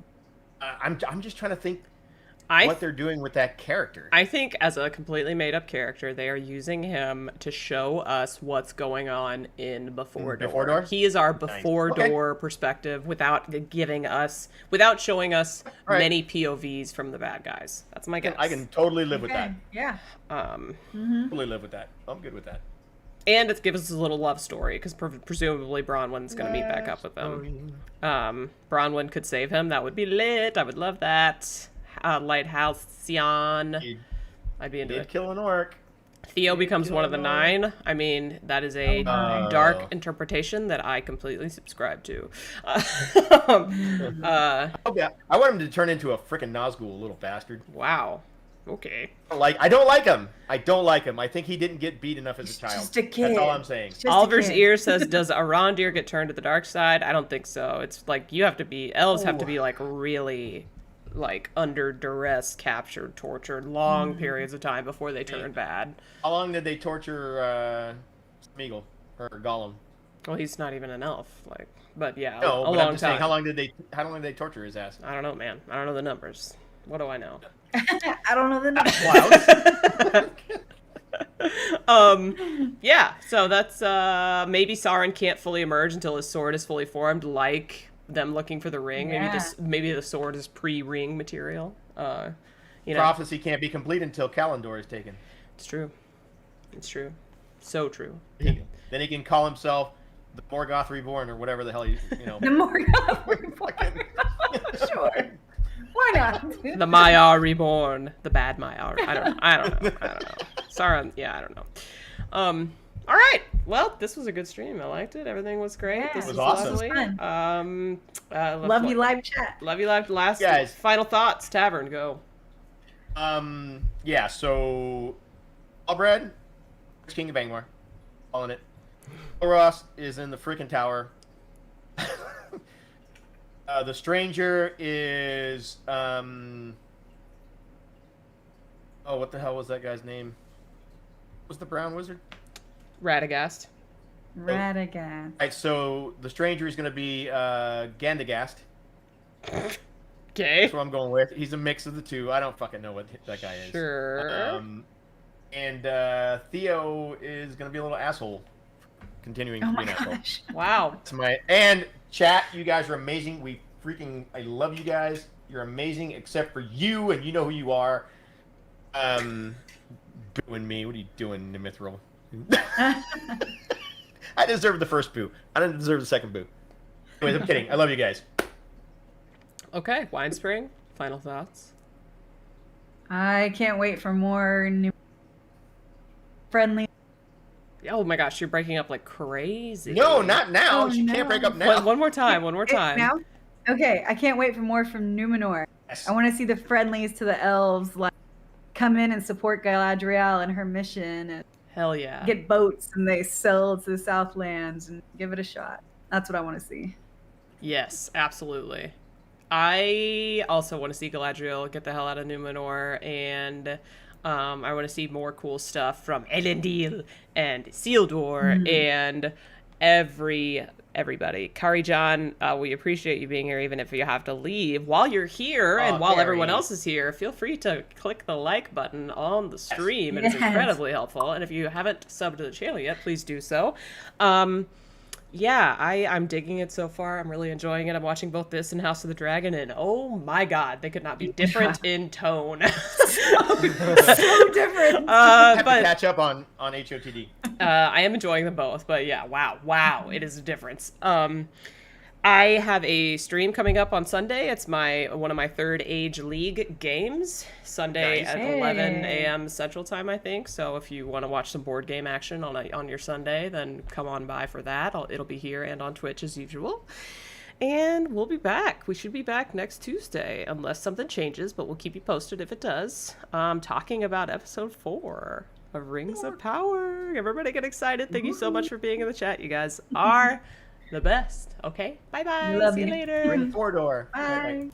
I'm just trying to think what they're doing with that character. I think as a completely made up character, they are using him to show us what's going on in Bethordor. He is our Bethordor perspective without showing us many POVs from the bad guys. That's my guess. I can totally live with that. Yeah. Totally live with that. I'm good with that. And it gives us a little love story, because presumably Bronwyn's going to meet back up with them. Bronwyn could save him. That would be lit. I would love that. Lighthouse Sion. I'd be into it. Kill an orc. Theo becomes one of the 9. I mean, that is a dark interpretation that I completely subscribe to. I want him to turn into a frickin' Nazgul, little bastard. Wow. Okay. I don't like him. I think he didn't get beat enough as a child. Just a kid. That's all I'm saying. Oliver's ear says, "Does Arondir get turned to the dark side?" I don't think so. It's like elves have to be like really, like under duress, captured, tortured, long periods of time before they turn bad. How long did they torture Smeagol or Gollum? Well, he's not even an elf, but yeah, no, a long I'm just time. Saying, how long did they torture his ass? I don't know, man. I don't know the numbers. What do I know? I don't know the numbers. Yeah, so that's maybe Sauron can't fully emerge until his sword is fully formed, like them looking for the ring. Yeah. Maybe the sword is pre-ring material. Prophecy can't be complete until Kalandor is taken. It's true. So true. Then he can call himself the Morgoth Reborn, or whatever the hell you know. The Morgoth Reborn. Sure. Why not? The Maiar Reborn. The bad Maiar. I don't know. Sauron. Yeah, I don't know. All right. Well, this was a good stream. I liked it. Everything was great. Yeah, this was awesome. lovely. Love you live chat. Love you live. Last guys. Final thoughts. Tavern. Go. Yeah. So, Albred, King of Angmar, calling it. Ross is in the freaking tower. The stranger is what the hell was that guy's name? What was the brown wizard? Radagast. Radagast. Right, so the stranger is going to be Gandagast. Okay. That's what I'm going with. He's a mix of the two. I don't fucking know what that guy is. Sure. And Theo is going to be a little asshole. Continuing to be an asshole. Wow. And chat, you guys are amazing. I love you guys. You're amazing, except for you, and you know who you are. Booing me. What are you doing, Nimithril? I deserve the first boo. I didn't deserve the second boo. Anyways, I'm kidding. I love you guys. Okay, Winespring, final thoughts. I can't wait for more new friendly. Oh my gosh, you're breaking up like crazy. No, not now. Oh, She can't break up now. One more time. One more time. Now? Okay, I can't wait for more from Numenor. Yes. I want to see the friendlies to the elves like come in and support Galadriel and her mission and Hell yeah. get boats and they sail to the Southlands and give it a shot. That's what I want to see. Yes, absolutely. I also want to see Galadriel get the hell out of Numenor, and I want to see more cool stuff from Elendil and Isildur and everybody. Kari-Jan, we appreciate you being here, even if you have to leave. While you're here and while everyone else is here, feel free to click the like button on the stream. It is incredibly helpful. And if you haven't subbed to the channel yet, please do so. Yeah, I'm digging it so far. I'm really enjoying it. I'm watching both this and House of the Dragon, and oh my god, they could not be different in tone. So different. Have to catch up on HOTD. I am enjoying them both, but yeah, wow, it is a difference. I have a stream coming up on Sunday. It's one of my third Age League games. Sunday Nice. at 11 a.m. Central Time, I think. So if you want to watch some board game action on your Sunday, then come on by for that. It'll be here and on Twitch as usual. And we'll be back. We should be back next Tuesday, unless something changes, but we'll keep you posted if it does. Talking about episode 4 of Rings of Power. Everybody get excited. Thank you so much for being in the chat. You guys are the best. Okay, bye-bye. Love See you you. later. Ring 4 door. Bye.